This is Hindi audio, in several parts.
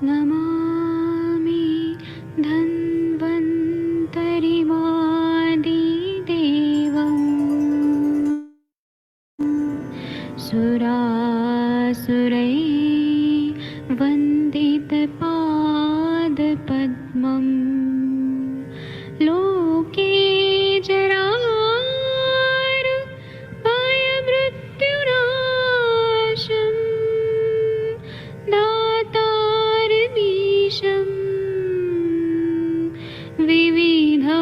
नमामि धन्वन्तरिमादिदेवम् सुरासुरैर्वन्दितपादपद्मम् लोके जरामृत्युनाशं दातारमीशं विविधौषधीनां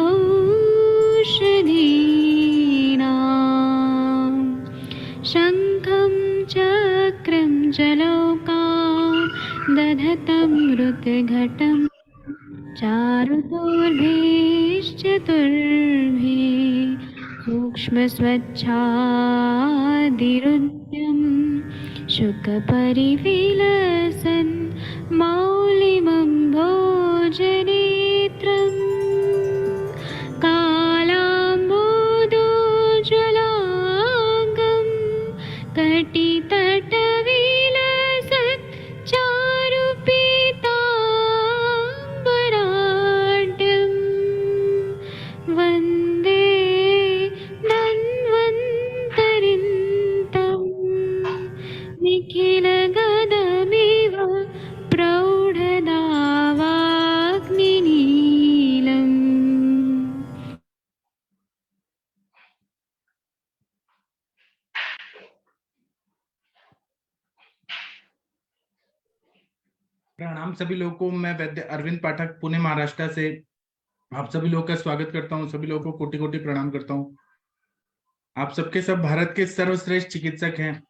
शङ्खं चक्रं जलौकां दधतं मृतघटं चारुदोर्भिश्चतुर्भिः सूक्ष्मस्वच्छादिरुद्यं शुकपरिविलसन् मौलिमं भोजनेत्रम् कालाम्बोदोज्ज्वलाङ्गं कटितटविलसत् चारुपीताम्बराढ्यं वन्दे धन्वन्तरिन्तं निखिलगदमिव प्रौढदावाग्निनीलम्। प्रणाम सभी लोगों को। मैं वैद्य अरविंद पाठक पुणे महाराष्ट्र से आप सभी लोगों का स्वागत करता हूं। सभी लोगों को कोटि कोटि प्रणाम करता हूं। आप सबके सब भारत के सर्वश्रेष्ठ चिकित्सक हैं।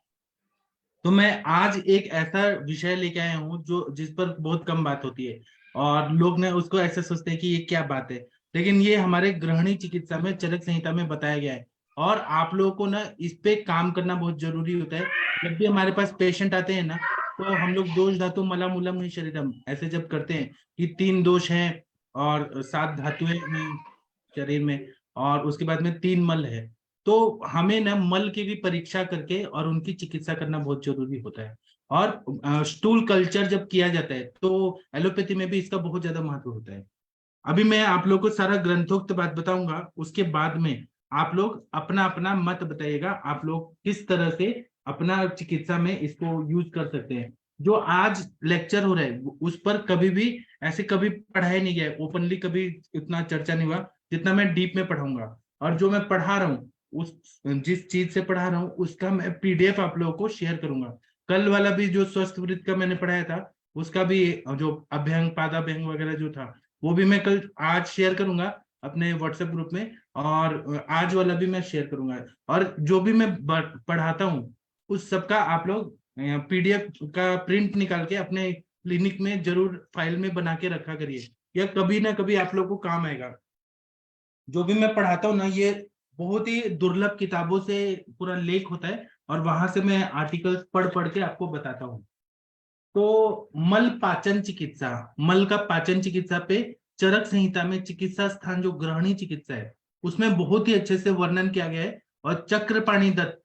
तो मैं आज एक ऐसा विषय लेके आया हूं जो जिस पर बहुत कम बात होती है और लोग ने उसको ऐसे सोचते हैं कि ये क्या बात है, लेकिन ये हमारे गृहिणी चिकित्सा में चरक संहिता में बताया गया है और आप लोगों को ना इस पे काम करना बहुत जरूरी होता है। जब भी हमारे पास पेशेंट आते हैं ना, तो हम लोग दोष धातु मलम मूलम ही शरीरम ऐसे जब करते हैं कि 3 दोष हैं और 7 धातुएं हैं शरीर में और उसके बाद में 3 मल है, तो हमें ना मल की भी परीक्षा करके और उनकी चिकित्सा करना बहुत जरूरी होता है। और स्टूल कल्चर जब किया जाता है तो एलोपैथी में भी इसका बहुत ज्यादा महत्व होता है। अभी मैं आप लोग को सारा ग्रंथोक्त बात बताऊंगा, उसके बाद में आप लोग अपना अपना मत बताइएगा, आप लोग किस तरह से अपना चिकित्सा में इसको यूज कर सकते हैं। जो आज लेक्चर हो रहा है उस पर कभी भी ऐसे कभी पढ़ाया नहीं गया, ओपनली कभी इतना चर्चा नहीं हुआ जितना मैं डीप में पढ़ाऊंगा। और जो मैं पढ़ा रहा हूँ उस जिस चीज से पढ़ा रहा हूँ उसका मैं पीडीएफ आप लोगों को शेयर करूंगा। कल वाला भी जो स्वस्थ वृत्त का मैंने पढ़ाया था उसका भी जो अभ्यंग पादाभ्यंग वगैरह जो था वो भी मैं कल आज शेयर करूंगा अपने व्हाट्सएप ग्रुप में, और आज वाला भी मैं शेयर करूंगा। और जो भी मैं पढ़ाता हूँ उस सब का आप लोग पीडीएफ का प्रिंट निकाल के अपने क्लिनिक में जरूर फाइल में बना के रखा करिए, या कभी ना कभी आप लोग को काम आएगा। जो भी मैं पढ़ाता हूँ ना ये बहुत ही दुर्लभ किताबों से पूरा लेख होता है और वहां से मैं आर्टिकल्स पढ़ पढ़ के आपको बताता हूँ। तो मल पाचन चिकित्सा, मल का पाचन चिकित्सा पे चरक संहिता में चिकित्सा स्थान जो ग्रहणी चिकित्सा है उसमें बहुत ही अच्छे से वर्णन किया गया है। और चक्रपाणी दत्त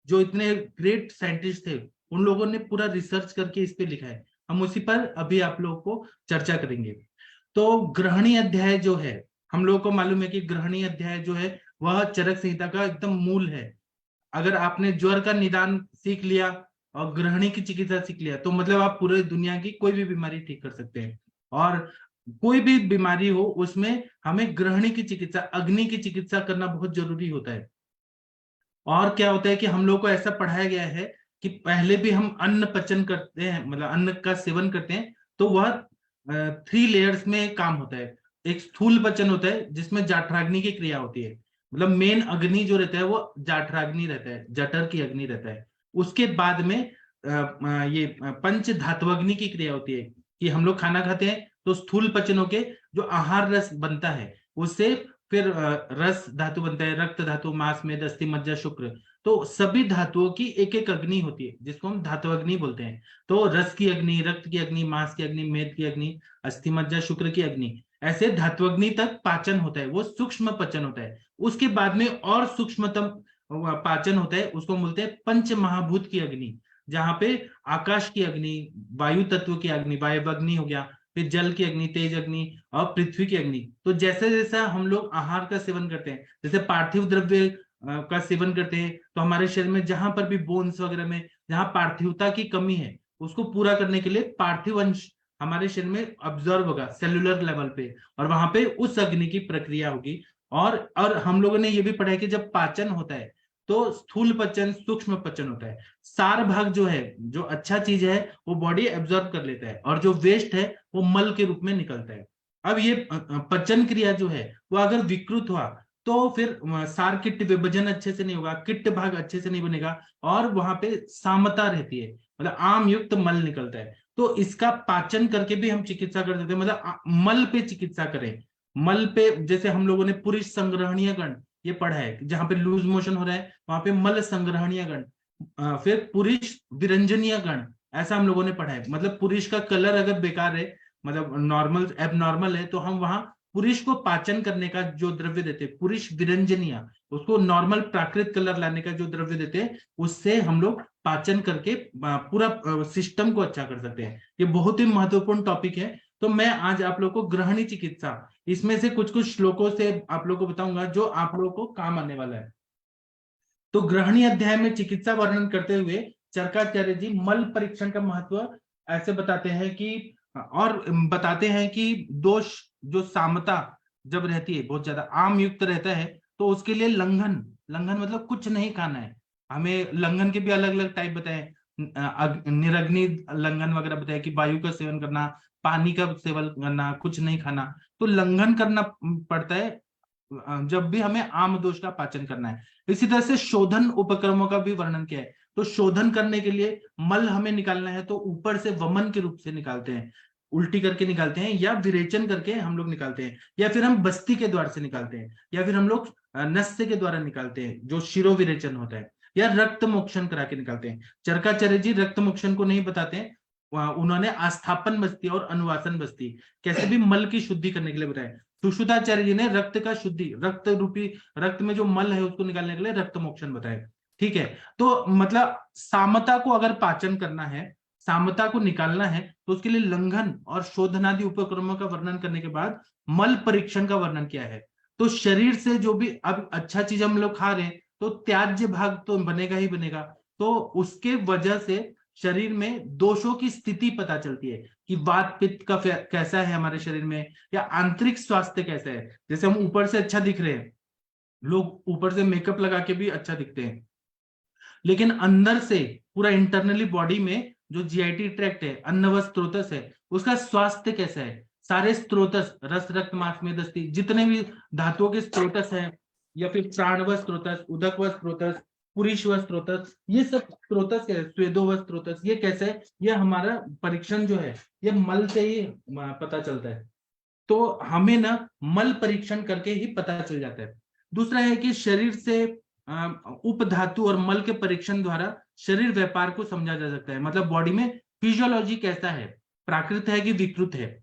जो इतने ग्रेट साइंटिस्ट थे उन लोगों ने पूरा रिसर्च करके इस पे लिखा है। हम उसी पर अभी आप लोगों को चर्चा करेंगे। तो ग्रहणी अध्याय जो है, हम लोगों को मालूम है कि ग्रहणी अध्याय जो है वह चरक संहिता का एकदम मूल है। अगर आपने ज्वर का निदान सीख लिया और ग्रहणी की चिकित्सा सीख लिया तो मतलब आप पूरे दुनिया की कोई भी बीमारी ठीक कर सकते हैं। और कोई भी बीमारी हो उसमें हमें ग्रहणी की चिकित्सा, अग्नि की चिकित्सा करना बहुत जरूरी होता है। और क्या होता है कि हम लोग को ऐसा पढ़ाया गया है कि पहले भी हम अन्न पचन करते हैं, मतलब अन्न का सेवन करते हैं, तो वह 3 लेयर्स में काम होता है। एक स्थूल पचन होता है जिसमें जाठराग्नि की क्रिया होती है, मतलब मेन अग्नि जो रहता है वो जाठराग्नि रहता है, जठर की अग्नि रहता है। उसके बाद में ये पंच धात्वग्नि की क्रिया होती है कि हम लोग खाना खाते हैं तो स्थूल पचन होके जो आहार रस बनता है उससे फिर रस धातु बनता है, रक्त धातु, मांस मेद अस्थि मज्जा शुक्र। तो सभी धातुओं की एक एक अग्नि होती है जिसको हम धातु अग्नि बोलते हैं। तो रस की अग्नि, रक्त की अग्नि, मांस की अग्नि, मेद की अग्नि, अस्थि मज्जा शुक्र की अग्नि, ऐसे धातु अग्नि तक पाचन होता है, वो सूक्ष्म पचन होता है। उसके बाद में और सूक्ष्मतम पाचन होता है, उसको बोलते हैं पंच महाभूत की अग्नि। जहाँ पे आकाश की अग्नि, वायु तत्व की अग्नि, वायु अग्नि हो गया, फिर जल की अग्नि, तेज अग्नि और पृथ्वी की अग्नि। तो जैसे जैसा हम लोग आहार का सेवन करते हैं, जैसे पार्थिव द्रव्य का सेवन करते हैं, तो हमारे शरीर में जहां पर भी बोन्स वगैरह में जहां पार्थिवता की कमी है, उसको पूरा करने के लिए पार्थिव अंश हमारे शरीर में ऑब्जर्व होगा सेलुलर लेवल पे, और वहां पे उस अग्नि की प्रक्रिया होगी। और हम लोगों ने ये भी पढ़ा है कि जब पाचन होता है तो स्थूल पचन, सूक्ष्म पचन होता है। सार भाग जो है, जो अच्छा चीज है, वो बॉडी एब्जॉर्ब कर लेता है, और जो वेस्ट है वो मल के रूप में निकलता है। अब ये पचन क्रिया जो है वो अगर विकृत हुआ तो फिर सार किट विभाजन अच्छे से नहीं होगा, किट भाग अच्छे से नहीं बनेगा, और वहां पे सामता रहती है, मतलब आम युक्त मल निकलता है। तो इसका पाचन करके भी हम चिकित्सा कर सकते हैं, मतलब मल पे चिकित्सा करें। मल पे जैसे हम लोगों ने पुरुष संग्रहणीय गण ये पढ़ा है, जहां पे लूज मोशन हो रहा है वहां पे मल संग्रहणीय गण, फिर पुरुष विरंजनीय गण, ऐसा हम लोगों ने पढ़ा है। मतलब पुरुष का कलर अगर बेकार है, मतलब नॉर्मल एबनॉर्मल है, तो हम वहां पुरुष को पाचन करने का जो द्रव्य देते हैं, पुरुष विरंजनीय, उसको नॉर्मल प्राकृत कलर लाने का जो द्रव्य देते हैं, उससे हम लोग पाचन करके पूरा सिस्टम को अच्छा कर सकते हैं। ये बहुत ही महत्वपूर्ण टॉपिक है। तो मैं आज आप लोग को ग्रहणी चिकित्सा, इसमें से कुछ कुछ श्लोकों से आप लोग को बताऊंगा जो आप लोगों को काम आने वाला है। तो ग्रहणी अध्याय में चिकित्सा वर्णन करते हुए चरकाचार्य जी मल परीक्षण का महत्व ऐसे बताते हैं कि, और बताते हैं कि दोष जो सामता जब रहती है, बहुत ज्यादा आम युक्त रहता है, तो उसके लिए लंघन, लंघन मतलब कुछ नहीं खाना है। हमें लंघन के भी अलग अलग टाइप बताए, निरग्नि लंघन वगैरह बताया कि वायु का सेवन करना, पानी का सेवन करना, कुछ नहीं खाना। तो लंघन करना पड़ता है जब भी हमें आम दोष का पाचन करना है। इसी तरह से शोधन उपक्रमों का भी वर्णन किया है। तो शोधन करने के लिए मल हमें निकालना है तो ऊपर से वमन के रूप से निकालते हैं, उल्टी करके निकालते हैं, या विरेचन करके हम लोग निकालते हैं, या फिर हम बस्ती के द्वार से निकालते हैं, या फिर हम लोग नस्य के द्वारा निकालते हैं जो शिरो विरेचन होता है, या रक्त मोक्षण करा के निकालते हैं। चरकाचार्य जी रक्त मोक्षण को नहीं बताते हैं, उन्होंने आस्थापन बस्ती और अनुवासन बस्ती कैसे भी मल की शुद्धि करने के लिए बताया। सुश्रुताचार्य जी ने रक्त का शुद्धि, रक्त रूपी, रक्त में जो मल है उसको निकालने के लिए रक्त मोक्षण बताया। ठीक है, तो मतलब सामता को अगर पाचन करना है, सामता को निकालना है, तो उसके लिए लंघन और शोधनादि उपक्रमों का वर्णन करने के बाद मल परीक्षण का वर्णन किया है। तो शरीर से जो भी अब अच्छा चीज हम लोग खा रहे हैं तो त्याज्य भाग तो बनेगा ही बनेगा, तो उसके वजह से शरीर में दोषों की स्थिति पता चलती है कि वात पित्त का कैसा है हमारे शरीर में, या आंतरिक स्वास्थ्य कैसा है। जैसे हम ऊपर से अच्छा दिख रहे हैं, लोग ऊपर से मेकअप लगा के भी अच्छा दिखते हैं, लेकिन अंदर से पूरा इंटरनली बॉडी में जो जीआईटी ट्रैक्ट है, अन्न व स्त्रोतस है, उसका स्वास्थ्य कैसा है। सारे स्त्रोतस, रस रक्त मांस मेदस्थि, जितने भी धातुओं के स्त्रोतस है, या फिर प्राण व स्त्रोतस, उदक व स्त्रोतस, पुरुष व स्त्रोतस, ये सब स्त्रोतस है, स्वेदो व स्त्रोतस, ये कैसे है, ये हमारा परीक्षण जो है ये मल से ही पता चलता है। तो हमें ना मल परीक्षण करके ही पता चल जाता है। दूसरा है कि शरीर से उपधातु और मल के परीक्षण द्वारा शरीर व्यापार को समझा जा सकता है, मतलब बॉडी में फिजियोलॉजी कैसा है, प्राकृत है कि विकृत है।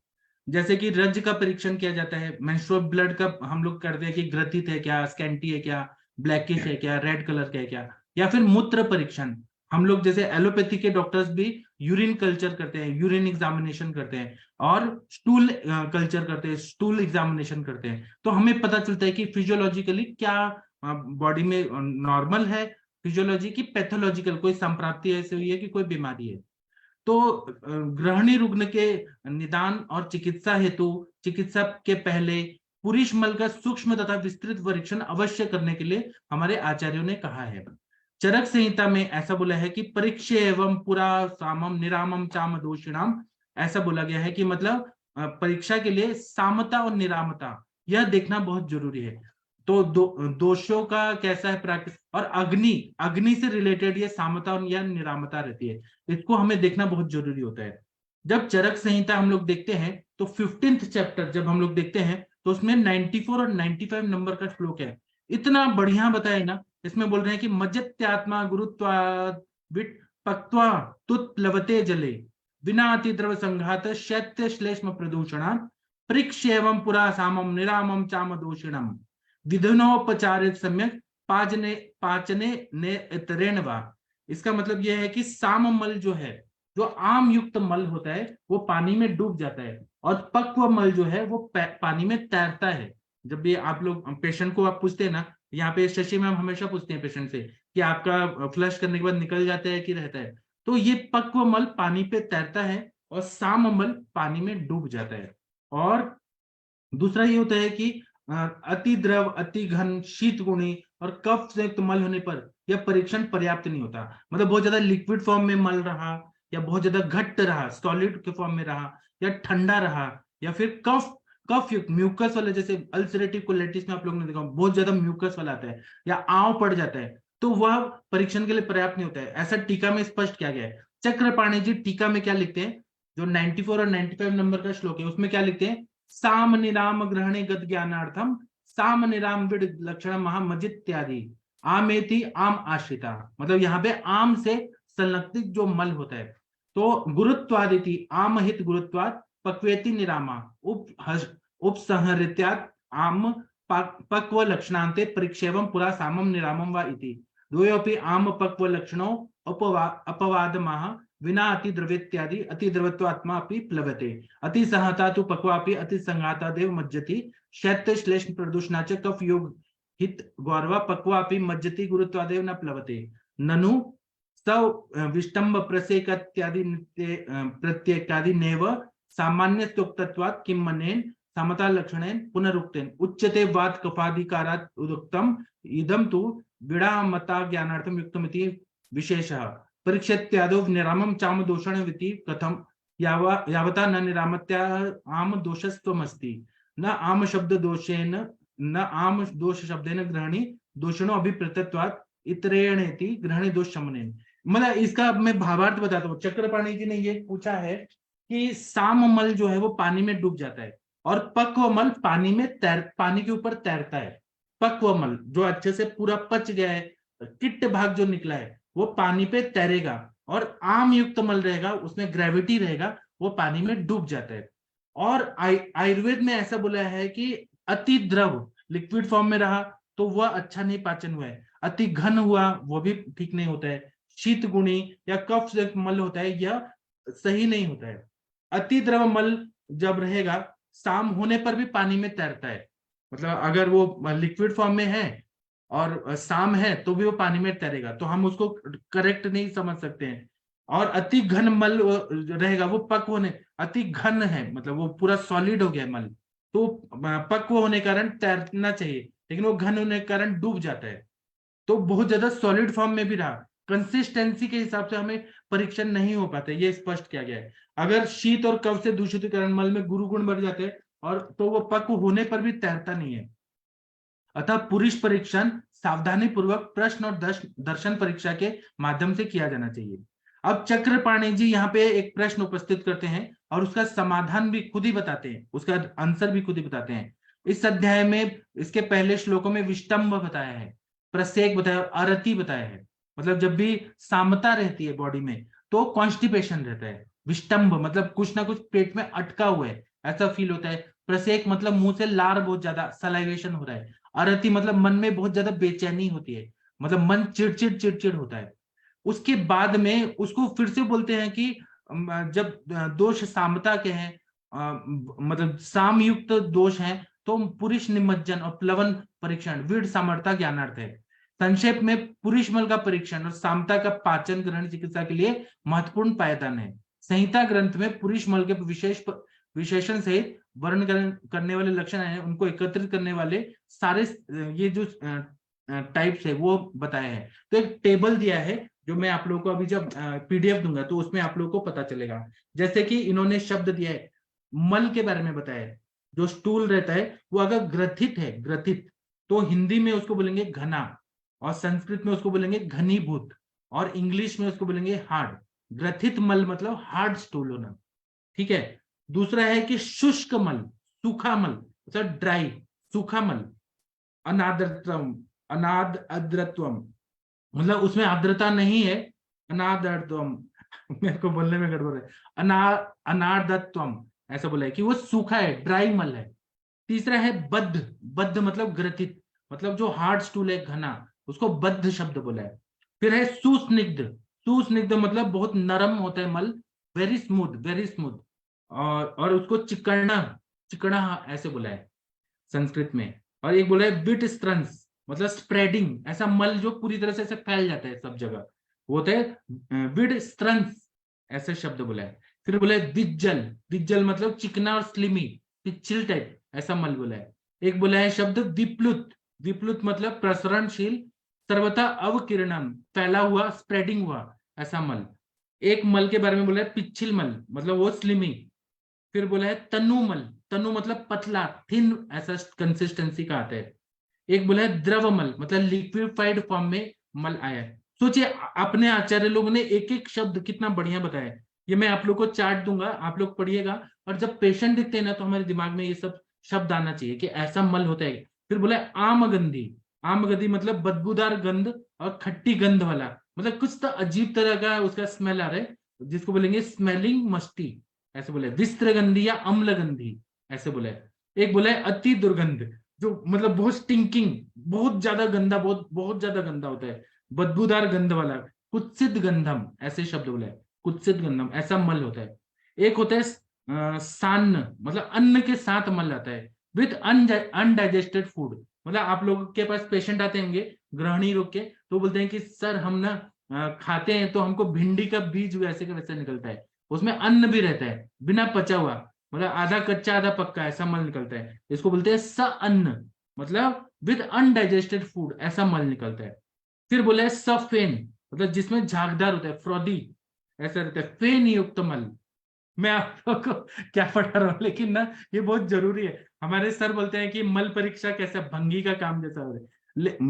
जैसे कि रज का परीक्षण किया जाता है, मेंस्ट्रुअल ब्लड का हम लोग करते हैं कि ग्रथित है क्या, स्कैंटी है क्या, ब्लैकिश है क्या, रेड कलर का है क्या। या फिर मूत्र परीक्षण, हम लोग जैसे एलोपैथी के डॉक्टर्स भी यूरिन कल्चर करते हैं, यूरिन एग्जामिनेशन करते हैं, और स्टूल कल्चर करते हैं, स्टूल एग्जामिनेशन करते हैं। तो हमें पता चलता है कि फिजियोलॉजिकली क्या बॉडी में नॉर्मल है, फिजियोलॉजी की पैथोलॉजिकल कोई संप्राप्ति ऐसी हुई है कि कोई बीमारी है। तो ग्रहणी रुग्ण के निदान और चिकित्सा हेतु चिकित्सा के पहले पुरुष मल का सूक्ष्म तथा विस्तृत परीक्षण अवश्य करने के लिए हमारे आचार्यों ने कहा है। चरक संहिता में ऐसा बोला है कि परीक्ष एवं पुरा सामम निरामम चाम दोषिणाम, ऐसा बोला गया है कि मतलब परीक्षा के लिए सामता और निरामता यह देखना बहुत जरूरी है। तो दोषों का कैसा है प्राकृतिक, और अग्नि, अग्नि से रिलेटेड ये सामता और या निरामता रहती है, इसको हमें देखना बहुत जरूरी होता है। जब चरक संहिता हम लोग देखते हैं तो 15th चैप्टर जब हम लोग देखते हैं तो उसमें 94 और 95 नंबर का श्लोक है, इतना बढ़िया बताया ना। इसमें बोल रहे हैं कि मज्जत्यात्मा गुरुत्वाद विट पक्त्वा तुत प्लवते जले विना अतिद्रव संघात शैत्य श्लेष्म प्रदूषणा परीक्ष एवं पुरा सामम निरामम चाम दोषिणम विधुनोपचारित सम्यक पाचने पाचने ने इतरेण वा। इसका मतलब यह है कि साम मल जो है, जो आम युक्त मल होता है वो पानी में डूब जाता है, और पक्व मल जो है वो पानी में तैरता है। जब भी आप लोग पेशेंट को आप पूछते हैं ना, यहाँ पे शशि मैम हमेशा पूछते हैं पेशेंट से कि आपका फ्लश करने के बाद निकल जाता है कि रहता है, तो ये पक्व मल पानी पे तैरता है और साम मल पानी में डूब जाता है। और दूसरा ये होता है कि अति द्रव, अति घन, शीत गुणी और कफ से युक्त मल होने पर यह परीक्षण पर्याप्त नहीं होता। मतलब बहुत ज्यादा लिक्विड फॉर्म में मल रहा, या बहुत ज्यादा घट्ट रहा, सॉलिड के फॉर्म में रहा, या ठंडा रहा, या फिर कफ कफ युक्त म्यूकस वाला, जैसे अल्सरेटिव कोलाइटिस में आप लोगों ने देखा बहुत ज्यादा म्यूकस वाला आता है, या आंव पड़ जाता है, तो वह परीक्षण के लिए पर्याप्त नहीं होता है। ऐसा टीका में स्पष्ट किया गया है। चक्रपाणी जी टीका में क्या लिखते हैं, जो 94 और 95 नंबर का श्लोक है उसमें क्या लिखते हैं, साम निराम ग्रहणे गत ज्ञानार्थम साम निराम विड लक्षण महामजित्यादि आमेति आम आश्रिता। मतलब यहाँ पे आम से संलग्नित जो मल होता है, तो गुरुत्वादिति आम हित गुरुत्वाद पक्वेति निरामा उपसंहरित्यात् आम पक्व लक्षणांते परिक्षेपम पुरा सामम निरामम वा इति द्वयोपि आम पक्व लक्षणों अपवादमाह विना अति द्रव्यत्यादि अति द्रवत्वात्मा अपि प्लवते अति सहता तु पक्वापि अति संघाता देव मज्जति शैत्य श्लेष्म प्रदूषणाच कफ योग हित गौरवा पक्वापि मज्जति गुरुत्वादेव न प्लवते ननु सव विष्टम्ब प्रसेकत्यादि प्रत्येकादि नेव सामान्यस्तोक्तत्वात् किं मनेन समता लक्षणेन पुनरुक्तेन उच्यते वात कफाधिकारात् उदुक्तम इदम तु विडामता ज्ञानार्थम युक्तमिति विशेषः परीक्षत्यादो निरामम चाम दोषण विति कथम यावता न निरामत्या आम दोषस्त्वमस्ति न आम शब्द दोषेन न आम दोष शब्देन ग्रहणी दोषणो अभिप्रतत्वात् इतरेणेति ग्रहणी दोष शमनेन। मतलब इसका मैं भावार्थ बताता हूँ। चक्रपाणी जी ने ये पूछा है कि साम मल जो है वो पानी में डूब जाता है और पक्व मल पानी के ऊपर तैरता है। पक्व मल जो अच्छे से पूरा पच गया है, किट्ट भाग जो निकला है वो पानी पे तैरेगा, और आम युक्त मल रहेगा उसमें ग्रेविटी रहेगा, वो पानी में डूब जाता है। और आयुर्वेद में ऐसा बोला है कि अति द्रव लिक्विड फॉर्म में रहा तो वह अच्छा नहीं पाचन हुआ है, अति घन हुआ वो भी ठीक नहीं होता है, शीत गुणी या कफ से मल होता है यह सही नहीं होता है। अति द्रव मल जब रहेगा साम होने पर भी पानी में तैरता है, मतलब अगर वो लिक्विड फॉर्म में है और साम है तो भी वो पानी में तैरेगा, तो हम उसको करेक्ट नहीं समझ सकते हैं। और अति घन मल रहेगा, वो पक्व होने, अति घन है मतलब वो पूरा सॉलिड हो गया मल, तो पक्व होने के कारण तैरना चाहिए, लेकिन वो घन होने के कारण डूब जाता है। तो बहुत ज्यादा सॉलिड फॉर्म में भी रहा, कंसिस्टेंसी के हिसाब से हमें परीक्षण नहीं हो पाते, ये स्पष्ट किया गया है। अगर शीत और कफ से दूषित कारण मल में गुरु गुण बढ़ जाते हैं और तो वो पक्व होने पर भी तैरता नहीं है। अतः पुरुष परीक्षण सावधानी पूर्वक प्रश्न और दर्शन परीक्षा के माध्यम से किया जाना चाहिए। अब चक्रपाणी जी यहाँ पे एक प्रश्न उपस्थित करते हैं और उसका समाधान भी खुद ही बताते हैं, उसका आंसर भी खुद ही बताते हैं। इस अध्याय में इसके पहले श्लोकों में विष्टम्भ बताया है, प्रसेक बताया, अरति बताया है। मतलब जब भी सामता रहती है बॉडी में तो कॉन्स्टिपेशन रहता है। विष्टम्भ मतलब कुछ ना कुछ पेट में अटका हुआ है ऐसा फील होता है। प्रसेक मतलब मुंह से लार बहुत ज्यादा सलाइवेशन हो रहा है। अरति मतलब मन में बहुत ज्यादा बेचैनी होती है, मतलब मन चिड़चिड़ होता है। उसके बाद में उसको फिर से बोलते हैं कि जब दोष सामता के हैं, मतलब सामयुक्त दोष हैं, तो पुरुष निमज्जन और प्लवन परीक्षण वीड सामर्थ्य ज्ञानार्थ है। संक्षेप में पुरुष मल का परीक्षण और सामता का पाचन ग्रहण चिकित्सा के लिए महत्वपूर्ण पायदान है। संहिता ग्रंथ में पुरुष मल के विशेषण सहित वर्णन करने वाले लक्षण हैं, उनको एकत्रित करने वाले सारे ये जो टाइप्स है वो बताए हैं। तो एक टेबल दिया है जो मैं आप लोगों को अभी जब पीडीएफ दूंगा तो उसमें आप लोगों को पता चलेगा। जैसे कि इन्होंने शब्द दिया है, मल के बारे में बताया है, जो स्टूल रहता है वो अगर ग्रथित है, ग्रथित, तो हिंदी में उसको बोलेंगे घना, और संस्कृत में उसको बोलेंगे घनीभूत, और इंग्लिश में उसको बोलेंगे हार्ड। ग्रथित मल मतलब हार्ड स्टूल होना, ठीक है। दूसरा है कि शुष्क मल, सूखा मल, मतलब ड्राई, सूखा मल। अनाद्रत्वम, अनाद्रत्वम मतलब उसमें आर्द्रता नहीं है। अनाद्रत्वम मेरे को बोलने में गड़बड़ है। अनार्दत्वम ऐसा बोला है कि वो सूखा है, ड्राई मल है। तीसरा है बद्ध, बद्ध मतलब ग्रथित, मतलब जो हार्ड स्टूल है घना, उसको बद्ध शब्द बोला है। फिर है सुस्निग्ध। सुस्निग्ध मतलब बहुत नरम होता है मल, वेरी स्मूथ, वेरी स्मूथ। और उसको चिकना, चिकना ऐसे बोला है संस्कृत में। और एक बोला है विट स्त्रंस, मतलब स्प्रेडिंग, ऐसा मल जो पूरी तरह से ऐसे फैल जाता है सब जगह, वो होता है विड स्त्रंस, ऐसा शब्द बोला है। फिर बोला है विज्जल। विज्जल मतलब चिकना और स्लिमी, पिच्चिल टाइप, ऐसा मल बोला है। एक बोला है शब्द विप्लुत। विप्लुत मतलब प्रसरणशील, सर्वथा अवकिरणम, फैला हुआ, स्प्रेडिंग हुआ, ऐसा मल। एक मल के बारे में बोला है पिच्छिल मल, मतलब वो स्लिमी। फिर बोला है तनुमल। तनु मतलब पतला, थिन, ऐसा कंसिस्टेंसी का आता है। एक बोला है द्रवमल, मतलब लिक्विफाइड फॉर्म में मल आया है। सोचिए अपने आचार्य लोगों ने एक एक शब्द कितना बढ़िया बताया है। ये मैं आप लोग को चार्ट दूंगा, आप लोग पढ़िएगा, और जब पेशेंट दिखते हैं ना तो हमारे दिमाग में ये सब शब्द आना चाहिए कि ऐसा मल होता है। फिर बोला है आमगंधी। आमगंधी मतलब बदबूदार गंध और खट्टी गंध वाला, मतलब कुछ तो अजीब तरह का उसका स्मेल आ रहा है, जिसको बोलेंगे स्मेलिंग मस्टी, ऐसे बोले। विस्त्रगंधी या अम्लगंधी, ऐसे बोले। एक बोला है अति दुर्गंध, जो मतलब बहुत स्टिंकिंग, बहुत ज्यादा गंदा, बहुत बहुत ज्यादा गंदा होता है, बदबूदार गंध वाला। कुत्सित गंधम, ऐसे शब्द बोले, कुत्सित गंधम, ऐसा मल होता है। एक होता है सान्न, मतलब अन्न के साथ मल आता है, विथ अनडाइजेस्टेड फूड। मतलब आप लोगों के पास पेशेंट आते होंगे गृहिणी रोग के, तो बोलते हैं कि सर हम ना खाते हैं तो हमको भिंडी का बीज वैसे का वैसे निकलता है, उसमें अन्न भी रहता है, बिना पचा हुआ, मतलब आधा कच्चा आधा पक्का, ऐसा मल निकलता है। इसको बोलते हैं स अन्न, मतलब विद अनडाइजेस्टेड फूड, ऐसा मल निकलता है। फिर बोला है सफेन, मतलब जिसमें झागदार होता है, फ्रॉदी, ऐसा रहता है, फेन युक्त मल। मैं आप लोग को क्या पढ़ा रहा हूँ, लेकिन ना ये बहुत जरूरी है। हमारे सर बोलते हैं कि मल परीक्षा कैसे भंगी का काम जैसा हो रहा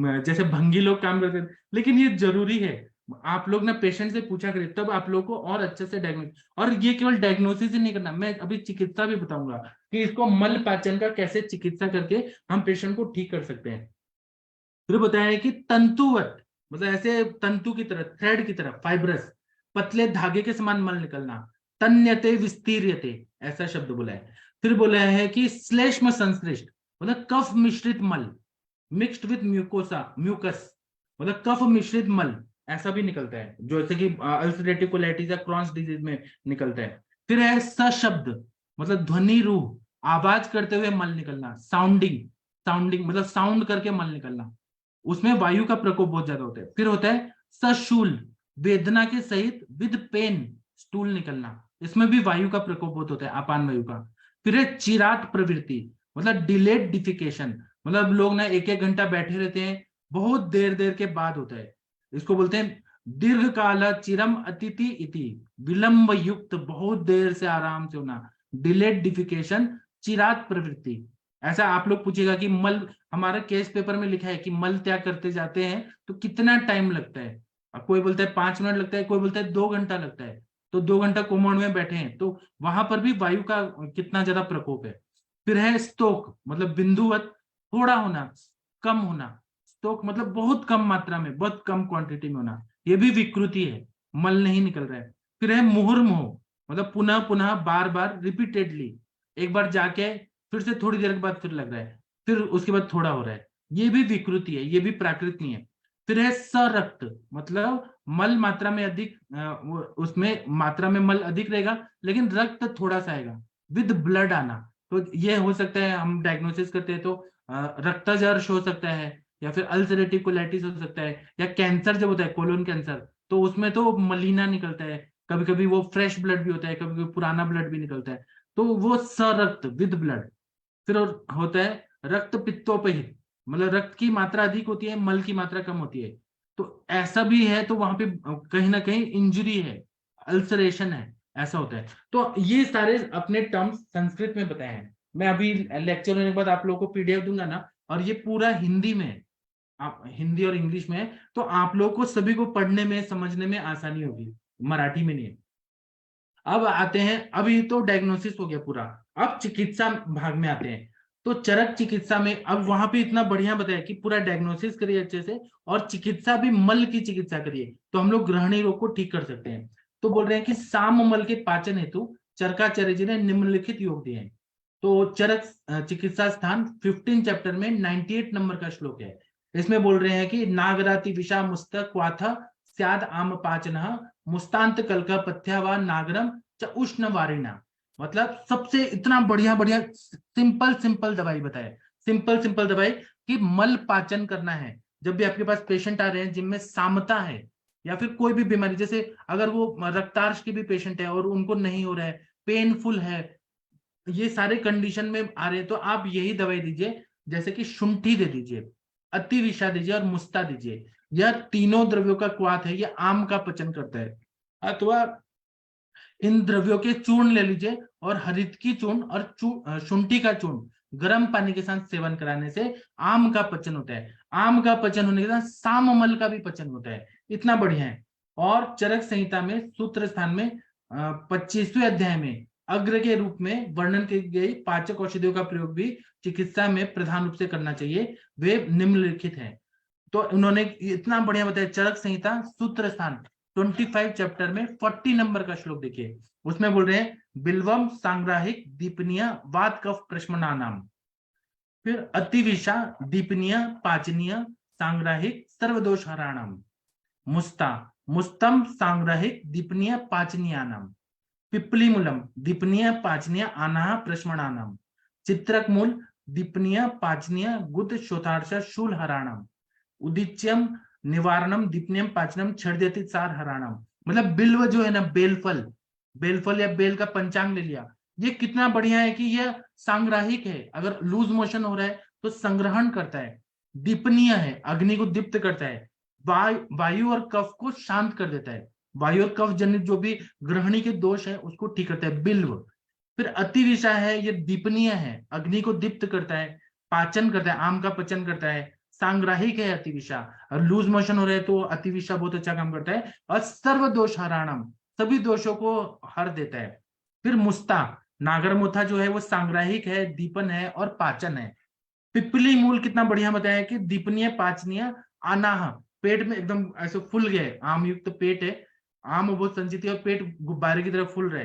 है, जैसे भंगी लोग काम करते हैं, लेकिन ये जरूरी है। आप लोग ना पेशेंट से पूछा करिए, तब आप लोग को और अच्छे से डायग्नोसिस, और ये केवल डायग्नोसिस ही नहीं करना, मैं अभी चिकित्सा भी बताऊंगा कि इसको मल पाचन का कैसे चिकित्सा करके हम पेशेंट को ठीक कर सकते हैं। फिर बताया कि तंतुवत, मतलब ऐसे तंतु की तरह, थ्रेड की तरह, फाइब्रस, पतले धागे के समान मल निकलना। तन्यते विस्तीर्यते, ऐसा शब्द बोला है। फिर बोला है कि श्लेष्म संश्लिष्ट, मतलब कफ मिश्रित मल, मिक्स्ड विद म्यूकोसा, म्यूकस, मतलब कफ मिश्रित मल, ऐसा भी निकलता है, जो जैसे कि अल्सरेटिव कोलाइटिस या क्रॉन्स डिजीज में निकलता है। फिर है सशब्द, मतलब ध्वनि रूह, आवाज करते हुए मल निकलना, साउंडिंग, साउंडिंग मतलब साउंड करके मल निकलना, उसमें वायु का प्रकोप बहुत ज्यादा होता है। फिर होता है सशूल, वेदना के सहित विद पेन स्टूल निकलना, इसमें भी वायु का प्रकोप बहुत होता है, अपान वायु का। फिर है चिरात प्रवृत्ति, मतलब डिलेड डिफिकेशन, मतलब लोग ना एक एक घंटा बैठे रहते हैं, बहुत देर देर के बाद होता है, इसको बोलते हैं दीर्घ काल चिरम अतिथि इति, विलंब युक्त, बहुत देर से आराम से होना, डिलेड डिफिकेशन, चिरात प्रवृत्ति। ऐसा आप लोग पूछेगा कि मल, हमारा केस पेपर में लिखा है कि मल त्याग करते जाते हैं तो कितना टाइम लगता है। अब कोई बोलता है 5 मिनट लगता है, कोई बोलता है 2 घंटा लगता है, तो 2 घंटा कोमोड में बैठे हैं तो वहां पर भी वायु का कितना ज्यादा प्रकोप है। फिर है स्तोक, मतलब बिंदुवत, थोड़ा होना, कम होना। स्तोक मतलब बहुत कम मात्रा में, बहुत कम क्वांटिटी में होना, ये भी विकृति है, मल नहीं निकल रहा है। फिर है मुहुर्मुह, मतलब पुनः पुनः, बार बार, रिपीटेडली, एक बार जाके फिर से थोड़ी देर के बाद फिर लग रहा है, फिर उसके बाद थोड़ा हो रहा है, ये भी विकृति है, ये भी प्राकृत नहीं है। फिर है सरक्त, मतलब मल मात्रा में अधिक, उसमें मात्रा में मल अधिक रहेगा लेकिन रक्त थोड़ा सा आएगा, विद ब्लड आना। तो ये हो सकता है, हम डायग्नोसिस करते हैं तो रक्तजर्श हो सकता है, या फिर अल्सरेटिव कोलाइटिस हो सकता है, या कैंसर जब होता है, कोलोन कैंसर, तो उसमें तो मलीना निकलता है, कभी कभी वो फ्रेश ब्लड भी होता है, कभी कभी पुराना ब्लड भी निकलता है, तो वो सरक्त, विद ब्लड। फिर होता है रक्त पित्तोपहित, मतलब रक्त की मात्रा अधिक होती है, मल की मात्रा कम होती है, तो ऐसा भी है, तो वहां पे कहीं ना कहीं इंजुरी है, अल्सरेशन है, ऐसा होता है। तो ये सारे अपने टर्म्स संस्कृत में बताए हैं। मैं अभी लेक्चर होने के बाद आप लोगों को पीडीएफ दूंगा ना, और ये पूरा हिंदी में है, आप हिंदी और इंग्लिश में है, तो आप लोगों को सभी को पढ़ने में समझने में आसानी होगी, मराठी में नहीं है। अब आते हैं, अभी तो डायग्नोसिस हो गया पूरा, अब चिकित्सा भाग में आते हैं। तो चरक चिकित्सा में अब वहां पे इतना बढ़िया बताया कि पूरा डायग्नोसिस करिए अच्छे से, और चिकित्सा भी मल की चिकित्सा करिए, तो हम लोग ग्रहणी रोग को ठीक कर सकते हैं। तो बोल रहे हैं कि साम मल के पाचन हेतु चरकाचार्य जी ने निम्नलिखित योग दिए हैं। तो चरक चिकित्सा स्थान 15 चैप्टर में 98 नंबर का श्लोक है। इसमें बोल रहे हैं कि नागराति विषा मुस्तक वाथा स्याद आम पाचनः मुस्तांत कलका पथ्या व नागरम च उष्ण वारिणा। मतलब सबसे इतना बढ़िया बढ़िया सिंपल सिंपल दवाई बताए, सिंपल सिंपल दवाई कि मल पाचन करना है। जब भी आपके पास पेशेंट आ रहे हैं जिनमें सामता है या फिर कोई भी बीमारी, जैसे अगर वो रक्तार्श के भी पेशेंट है और उनको नहीं हो रहा है, पेनफुल है, ये सारे कंडीशन में आ रहे हैं, तो आप यही दवाई दीजिए, जैसे कि शुंठी दे दीजिए, अतिविषा दीजिए और मुस्ता दीजिए। यह तीनों द्रव्यों का क्वाथ है, ये आम का पचन करता है। अथवा इन द्रव्यों के चूर्ण ले लीजिए और हरित की चूर्ण और शुंठी का चूर्ण गर्म पानी के साथ सेवन कराने से आम का पचन होता है। आम का पचन होने के साथ साममल का भी पचन होता है। इतना बढ़िया है। और चरक संहिता में सूत्र स्थान में 25वें अध्याय में अग्र के रूप में वर्णन की गई पाचक औषधियों का प्रयोग भी चिकित्सा में प्रधान रूप से करना चाहिए, वे निम्नलिखित हैं। तो उन्होंने इतना बढ़िया बताया, चरक संहिता सूत्र स्थान 25 चैप्टर में 40 नंबर का श्लोक देखिए, उसमें बोल रहे हैं बिल्वम सांग्राहिक दीपनीय वात कफ प्रश्मनानाम, फिर अतिविषा दीपनीय पाचनीय सांग्राहिक सर्वदोष हराणाम, मुस्ता मुस्तम सांग्राहिक दीपनीय पाचनीयानाम, पिपली मूलम दीपनीय पाचनीय आनाह प्रश्मनानाम, चित्रक मूल दीपनीय पाचनीय गुद शोथार्ष शूल हराणाम, उदिच्यम निवारणम दीपनियम पाचनम छर्दयति सार हराणम। मतलब बिल्व जो है ना, बेलफल, बेलफल या बेल का पंचांग ले लिया, ये कितना बढ़िया है कि यह सांग्राहिक है, अगर लूज मोशन हो रहा है तो संग्रहण करता है, दीपनीय है, अग्नि को दीप्त करता है, वायु और कफ को शांत कर देता है, वायु और कफ जनित जो भी ग्रहणी के दोष है उसको ठीक करता है बिल्व। फिर अतिविषा है, ये दीपनीय है, अग्नि को दीप्त करता है, पाचन करता है, आम का पचन करता है, सांग्राहिक है अतिविषा, और लूज मोशन हो रहे हैं तो अतिविषा बहुत अच्छा काम करता है, और सर्व दोष हराणम, सभी दोषों को हर देता है। फिर मुस्ता, नागरमुथा जो है वो सांग्राहिक है, दीपन है और पाचन है। पिपली मूल कितना बढ़िया बताया कि दीपनीय पाचनीय आनाह, पेट में एकदम ऐसे फूल गए, आम युक्त पेट है, आम बहुत संचित है और पेट गुब्बारे की तरह फूल रहे,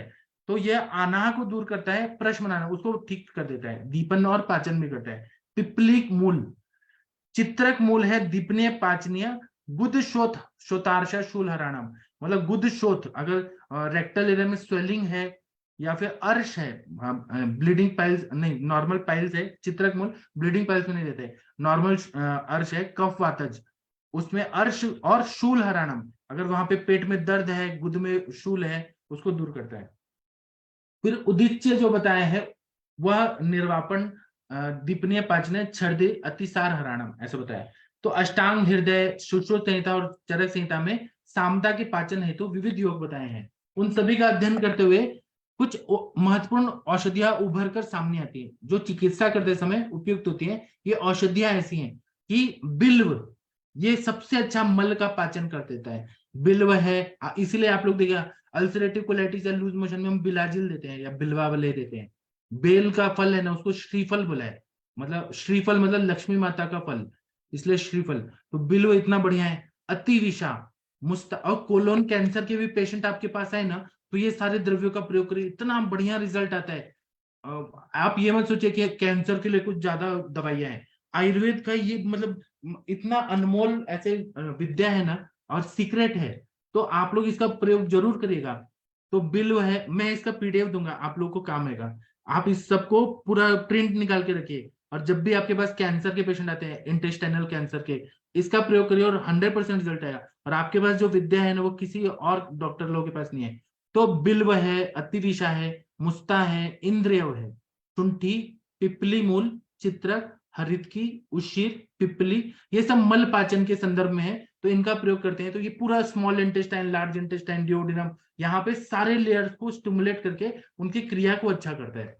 तो यह आनाह को दूर करता है, प्रश्मनाना उसको ठीक कर देता है, दीपन और पाचन भी करता है। पिपलिक मूल, चित्रक मूल है दीपनीय पाचनीय गुद शोथ शोतार्श शूल हराणम। मतलब गुद शोथ, अगर रेक्टल एरिया में स्वेलिंग है या फिर अर्श है, ब्लीडिंग पाइल्स नहीं, नॉर्मल पाइल्स है, चित्रक मूल ब्लीडिंग पाइल्स में नहीं देते, नॉर्मल अर्श है, कफ वातज, उसमें अर्श और शूल हराणम, अगर वहां पे पेट में दर्द है, गुद में शूल है, उसको दूर करता है। फिर उदिच्य जो बताया है वह निर्वापन दीपनीय पाचन छर्दे अतिसार हराणम, ऐसा बताया। तो अष्टांग हृदय सुश्रुत संहिता और चरक संहिता में सामता के पाचन हेतु विविध योग बताए हैं। उन सभी का अध्ययन करते हुए कुछ महत्वपूर्ण औषधियां उभर कर सामने आती है जो चिकित्सा करते समय उपयुक्त होती है। ये औषधियां ऐसी हैं कि बिल्व, ये सबसे अच्छा मल का पाचन कर देता है, बिल्व है, इसीलिए आप लोग देखिए अल्सरेटिव कोलाइटिस या लूज मोशन में हम बिलाजिल देते हैं या बिल्वा वाले देते हैं। बेल का फल है ना, उसको श्रीफल बोला है, मतलब श्रीफल मतलब लक्ष्मी माता का फल, इसलिए श्रीफल। तो बिल्व इतना बढ़िया है। अतिविषा, मुस्ता, और कोलोन कैंसर के भी पेशेंट आपके पास आए ना, तो ये सारे द्रव्यों का प्रयोग करिए, इतना बढ़िया रिजल्ट आता है। आप ये मत सोचिए कि कैंसर के लिए कुछ ज्यादा दवाइयां हैं, आयुर्वेद का ये मतलब इतना अनमोल ऐसे विद्या है ना और सीक्रेट है, तो आप लोग इसका प्रयोग जरूर करिएगा। तो बिल्व है, मैं इसका पीडीएफ दूंगा, आप लोग को काम आएगा। आप इस सबको पूरा प्रिंट निकाल के रखिए, और जब भी आपके पास कैंसर के पेशेंट आते हैं, इंटेस्टाइनल कैंसर के, इसका प्रयोग करिए और 100% रिजल्ट आएगा। और आपके पास जो विद्या है ना वो किसी और डॉक्टर लोगों के पास नहीं है। तो बिल्व है, अतिविषा है, मुस्ता है, इंद्रियव है, शुंठी, पिपली मूल, चित्रक, हरितकी, उशीर, पिपली, ये सब मल पाचन के संदर्भ में है, तो इनका प्रयोग करते हैं। तो ये पूरा small intestine, large intestine, duodenum, यहाँ पे सारे लेयर्स को स्टिमुलेट करके उनकी क्रिया को अच्छा करता है।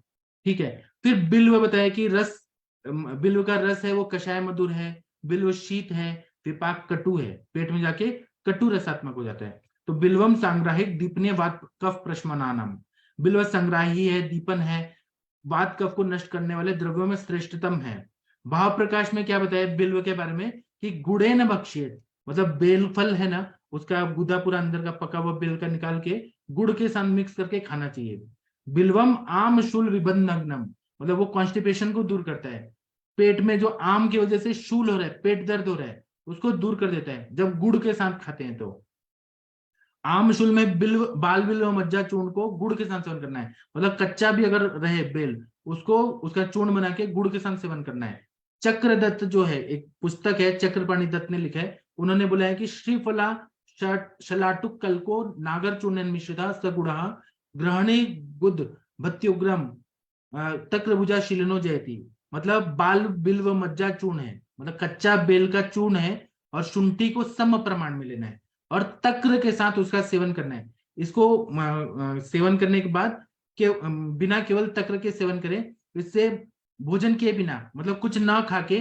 ठीक है। फिर बिल्व बताया कि रस, बिल्व का रस है वो कषाय मधुर है, बिल्व शीत है, विपाक कटु है, पेट में जाके कटु रसात्मक हो जाता है। तो बिल्वम संग्राहिक दीपनीय वात कफ प्रश्मनानम, बिल्व संग्राही है, दीपन है, वात कफ को नष्ट करने वाले द्रव्यों में श्रेष्ठतम है। भाव प्रकाश में क्या बताया बिल्व के बारे में कि गुड़े न बख्शिए, मतलब बेल फल है ना, उसका गुदा पूरा अंदर का पका हुआ बेल का निकाल के गुड़ के साथ मिक्स करके खाना चाहिए। बिल्वम आम शूल विबंधनम, मतलब वो कॉन्स्टिपेशन को दूर करता है, पेट में जो आम की वजह से शूल हो रहा है, पेट दर्द हो रहा है, उसको दूर कर देता है जब गुड़ के साथ खाते हैं। तो आमशूल में बिल्व बाल बिल्व मज्जा चूर्ण को गुड़ के साथ सेवन करना है, मतलब कच्चा भी अगर रहे बेल उसको उसका चूर्ण बना के गुड़ के साथ सेवन करना है। चक्रदत्त जो है, एक पुस्तक है, चक्रपाणि दत्त ने लिखा है, उन्होंने बोला है कि श्रीफला शलाटुक कल को नागर चूर्ण मिश्रिता सगुड़ा ग्रहणी गुद भत्युग्रम तक्रभुजा शिलनो जयती। मतलब बाल बिल्व मज्जा चूर्ण है, मतलब कच्चा बेल का चूर्ण है, और शुंठी को सम प्रमाण में लेना है और तक्र के साथ उसका सेवन करना है। इसको सेवन करने के बाद बिना केवल तक्र के सेवन करें, इससे भोजन किए बिना, मतलब कुछ ना खा के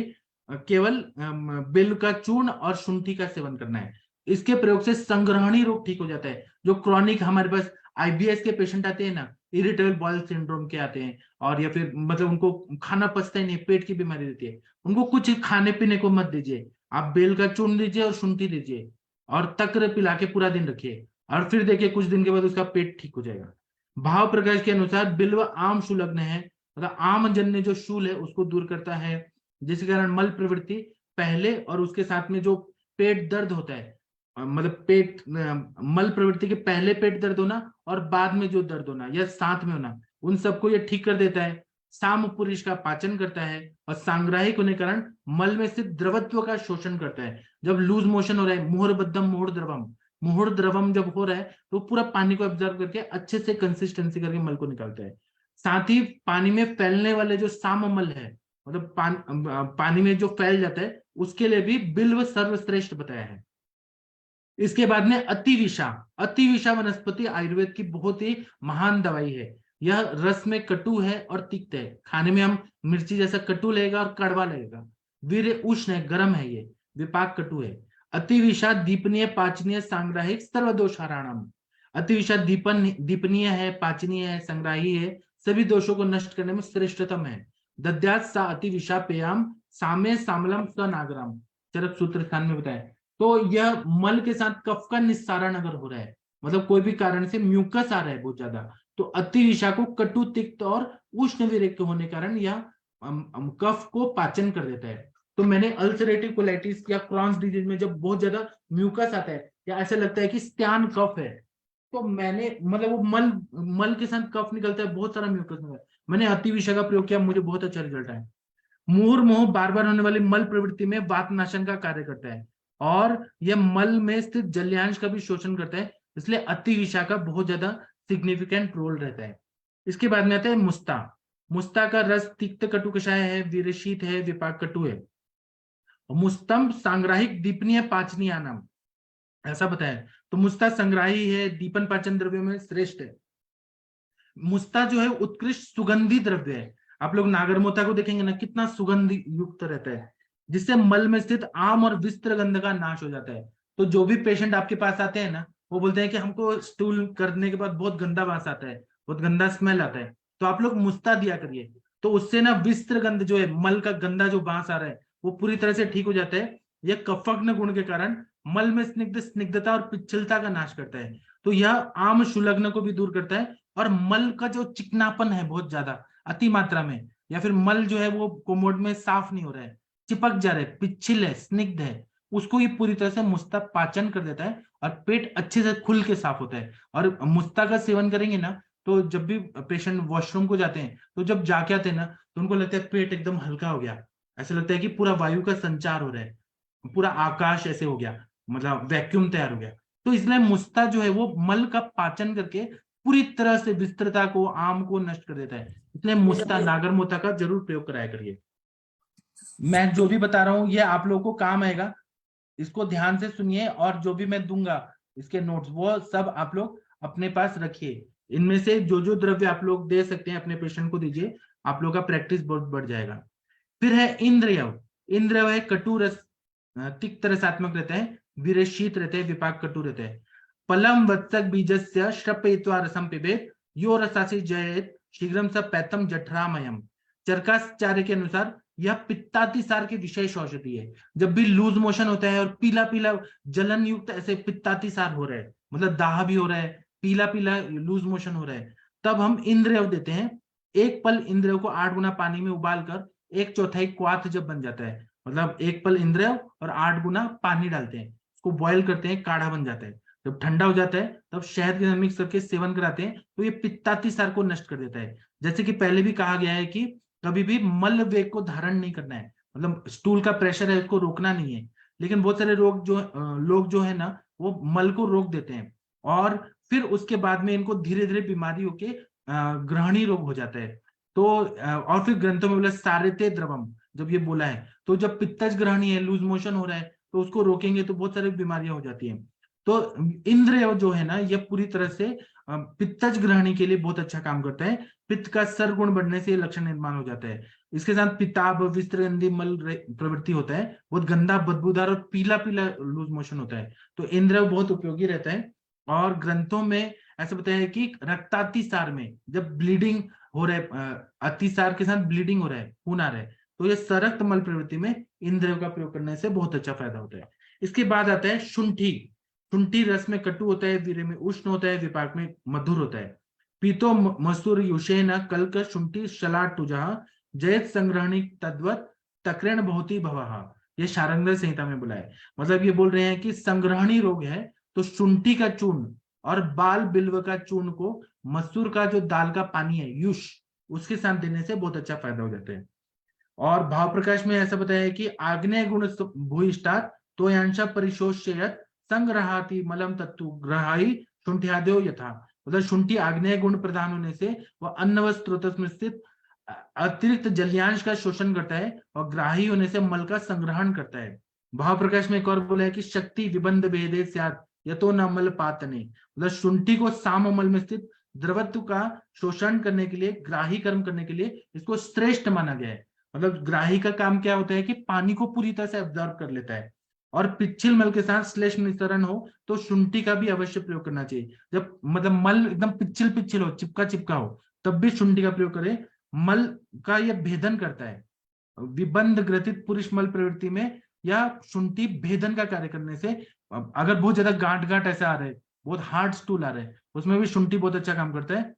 केवल बेल का चूर्ण और शुंठी का सेवन करना है। इसके प्रयोग से संग्रहणी रोग ठीक हो जाता है। जो क्रॉनिक हमारे पास आईबीएस के पेशेंट आते हैं ना, इरिटेबल बॉल सिंड्रोम के आते हैं, और या फिर मतलब उनको खाना पचता ही नहीं, पेट की बीमारी रहती है, उनको कुछ खाने पीने को मत दीजिए, आप बेल का चूर्ण दीजिए और शुंठी दीजिए और तक्र पिला के पूरा दिन रखिए, और फिर देखिए कुछ दिन के बाद उसका पेट ठीक हो जाएगा। भाव प्रकाश के अनुसार बिल्व आम शूलग्न है, मतलब आम जन्य जो शूल है उसको दूर करता है, जिसके कारण मल प्रवृत्ति पहले और उसके साथ में जो पेट दर्द होता है, मतलब पेट मल प्रवृत्ति के पहले पेट दर्द होना और बाद में जो दर्द होना या साथ में होना, उन सबको ये ठीक कर देता है। साम पुरुष का पाचन करता है और सांग्राहिक होने के कारण मल में स्थित द्रवत्व का शोषण करता है। जब लूज मोशन हो रहा है, मुहर बद्धम मुहर द्रवम, मुहर द्रवम जब हो रहा है तो पूरा पानी को ऑब्जर्व करके अच्छे से कंसिस्टेंसी करके मल को निकालता है। साथ ही पानी में फैलने वाले जो साम मल है, मतलब पानी में जो फैल जाता है, उसके लिए भी बिल्व सर्वश्रेष्ठ बताया है। इसके बाद में अतिविषा, अतिविषा वनस्पति आयुर्वेद की बहुत ही महान दवाई है। यह रस में कटु है और तिक्त है, खाने में हम मिर्ची जैसा कटु लगेगा और कड़वा लगेगा। वीर उष्ण है, गर्म है, ये विपाक कटु है। अतिविषा दीपनीय पाचनीय सांग्राहिक सर्वदोषाराणम। अतिविषा दीपनीय है, पाचनीय है, संग्राही है, सभी दोषों को नष्ट करने में श्रेष्ठतम है। दद्यात सा अतिविषा पेयाम सामे सामलम स नागराम, चरक सूत्र स्थान में बताया। तो यह मल के साथ कफ का निस्सारण अगर हो रहा है, मतलब कोई भी कारण से म्यूकस आ रहा है बहुत ज्यादा, तो अतिविषा को कटु तिक्त और उष्ण विरेक होने कारण यह कफ को पाचन कर देता है। तो मैंने अल्सरेटिव कोलाइटिस या क्रॉन्स डिजीज में जब बहुत ज्यादा म्यूकस आता है या ऐसा लगता है कि स्त्यान कफ है, तो मैंने मतलब वो मल के साथ कफ निकलता है, बहुत सारा म्यूकस निकलता है, मैंने अतिविषा का प्रयोग किया, मुझे बहुत अच्छा रिजल्ट आया। मुहुर्मुहु बार बार होने वाली मल प्रवृत्ति में वातनाशन का कार्य करता है और यह मल में स्थित जल्यांश का भी शोषण करता है, इसलिए अतिविषा का बहुत ज्यादा सिग्निफिकेंट रोल रहता है। इसके बाद में आता है मुस्ता। मुस्ता का रस तिक्त कटु कषाय है, वीरशीत है, विपाक कटु है। मुस्तम सांग्राहिक दीपनीय पाचनीय नाम, ऐसा बताया। तो मुस्ता संग्राही है, दीपन पाचन द्रव्यों में श्रेष्ठ है। मुस्ता जो है उत्कृष्ट सुगंधी द्रव्य है। आप लोग नागरमोथा को देखेंगे ना, कितना सुगंध युक्त रहता है, जिससे मल में स्थित आम और विस्त्र गंध का नाश हो जाता है। तो जो भी पेशेंट आपके पास आते हैं ना, वो बोलते हैं कि हमको स्टूल करने के बाद बहुत गंदा वास आता है, बहुत गंदा स्मेल आता है, तो आप लोग मुस्ता दिया करिए, तो उससे ना विस्त्र गंध जो है, मल का गंदा जो बांस आ रहा है, वो पूरी तरह से ठीक हो जाता है। यह कफग्न गुण के कारण मल में स्निग्धता और पिच्छलता का नाश करता है। तो यह आम शुलग्न को भी दूर करता है और मल का जो चिकनापन है बहुत ज्यादा अति मात्रा में, या फिर मल जो है वो कोमोड में साफ नहीं हो रहा है, चिपक जा रहा है, पिच्छिल है, स्निग्ध है, उसको ये पूरी तरह से मुस्ता पाचन कर देता है और पेट अच्छे से खुल के साफ होता है। और मुस्ता का सेवन करेंगे ना, तो जब भी पेशेंट वॉशरूम को जाते हैं, तो जब जाके आते हैं ना, तो उनको लगता है पेट एकदम हल्का हो गया, ऐसा लगता है कि पूरा वायु का संचार हो रहा है, पूरा आकाश ऐसे हो गया, मतलब वैक्यूम तैयार हो गया। तो इसलिए मुस्ता जो है वो मल का पाचन करके पूरी तरह से विस्तृता को, आम को नष्ट कर देता है। इसलिए मुस्ता नागरमोथा का जरूर प्रयोग कराया करिए। मैं जो भी बता रहा हूँ ये आप लोगों को काम आएगा, इसको ध्यान से सुनिए, और जो भी मैं दूंगा इसके नोट्स वो सब आप लोग अपने पास रखिए। इनमें से जो जो द्रव्य आप लोग दे सकते हैं अपने पेशेंट को दीजिए, आप लोग का प्रैक्टिस बहुत बढ़ जाएगा। फिर है इंद्रियव। इंद्रियव है कटु रस, तिक्त रसात्मक रहता है, विरशीत रहते हैं, विपाक कटु रहता है। पलम वत्सक बीजस्य श्रपयित्वा रसम पिबेत यो रसासी जयेत शीघ्रम स पैतम जठरामयम। चरकाचार्य के अनुसार यह पित्तातिसार की विशेष औषधि है। जब भी लूज मोशन होता है और पीला पीला जलन युक्त ऐसे पित्तातिसार हो रहा है, मतलब दाह भी हो रहा है, पीला पीला लूज मोशन हो रहा है, तब हम इंद्रियव देते हैं। एक पल इंद्रियव को 8 गुना पानी में उबालकर 1/4 क्वाथ जब बन जाता है, मतलब एक पल इंद्रियव और 8 गुना पानी डालते हैं, उसको बॉयल करते हैं, काढ़ा बन जाता है, जब ठंडा हो जाता है तब शहद के साथ मिक्स करके सेवन कराते हैं, तो ये पित्तातिसार को नष्ट कर देता है। जैसे कि पहले भी कहा गया है कि कभी भी मल वेग को धारण नहीं करना है, मतलब स्टूल का प्रेशर है उसको रोकना नहीं है। लेकिन बहुत सारे लोग जो है ना वो मल को रोक देते हैं, और फिर उसके बाद में इनको धीरे धीरे बीमारी होके ग्रहणी रोग हो जाता है। तो और फिर ग्रंथों में बोला सारिते द्रवम, जब ये बोला है तो जब पित्तज ग्रहणी है, लूज मोशन हो रहा है, तो उसको रोकेंगे तो बहुत सारी बीमारियां हो जाती हैं। तो इंद्र जो है ना ये पूरी तरह से पित्तज ग्रहणी के लिए बहुत अच्छा काम करता है। पित्त का सरगुण बढ़ने से लक्षण निर्माण हो जाता है। इसके साथ पिताब विस्त्रगंधी मल प्रवृत्ति होता है, बहुत गंदा बदबूदार और पीला पीला लूज मोशन होता है। तो इंद्र बहुत उपयोगी रहता है। और ग्रंथों में ऐसा बताया है कि रक्तातिसार में जब ब्लीडिंग हो रहा है, अतिसार के साथ ब्लीडिंग हो रहा है, खून आ रहा है, तो ये सरक्त मल प्रवृत्ति में इंद्रियों का प्रयोग करने से बहुत अच्छा फायदा होता है। इसके बाद आता है शुंठी। शुंठी रस में कटु होता है, वीर्य में उष्ण होता है, विपाक में मधुर होता है। पीतो मसूर युषेन कल्क शुंठी शलाट तुजह जयत संग्रहणी तद्वत तक्रण बहुती भवः। ये शारंगधर संहिता में बोला है। मतलब ये बोल रहे हैं कि संग्रहणी रोग है तो शुंठी का चूर्ण और बाल बिल्व का चूर्ण को मसूर का जो दाल का पानी है युष, उसके साथ देने से बहुत अच्छा फायदा हो जाता है। और भाव प्रकाश में ऐसा बताया है कि आग्नेय गुण भूयिष्ठात् तो यांशा परिशोष्यत संग्रहाति मलम तत्तु ग्रहाई शुंठ्यादयो यथा। मतलब शुंठी आग्नेय गुण प्रदान होने से वह अन्न व स्रोत में स्थित अतिरिक्त जल्यांश का शोषण करता है और ग्राही होने से मल का संग्रहण करता है। भाव प्रकाश में एक और बोला है कि शक्ति विबंध भेदे स्यात् यतो न मल पातने। मतलब शुंठी को साम मल में स्थित द्रवत्व का शोषण करने के लिए, ग्राही कर्म करने के लिए इसको श्रेष्ठ माना गया है। मतलब ग्राही का काम क्या होता है कि पानी को पूरी तरह से एब्जॉर्ब कर लेता है। और पिच्छिल मल के साथ श्लेष्म निस्सरण हो तो शुंठी का भी अवश्य प्रयोग करना चाहिए। जब मतलब मल एकदम पिच्छिल पिच्छिल हो, चिपका चिपका हो, तब भी शुंठी का प्रयोग करें। मल का यह भेदन करता है। विबंध ग्रथित पुरुष मल प्रवृत्ति में या शुंठी भेदन का कार्य करने से, अगर बहुत ज्यादा गांठ गांठ ऐसा आ रहा है, बहुत हार्ड स्टूल आ रहा है, उसमें भी शुंठी बहुत अच्छा काम करता है।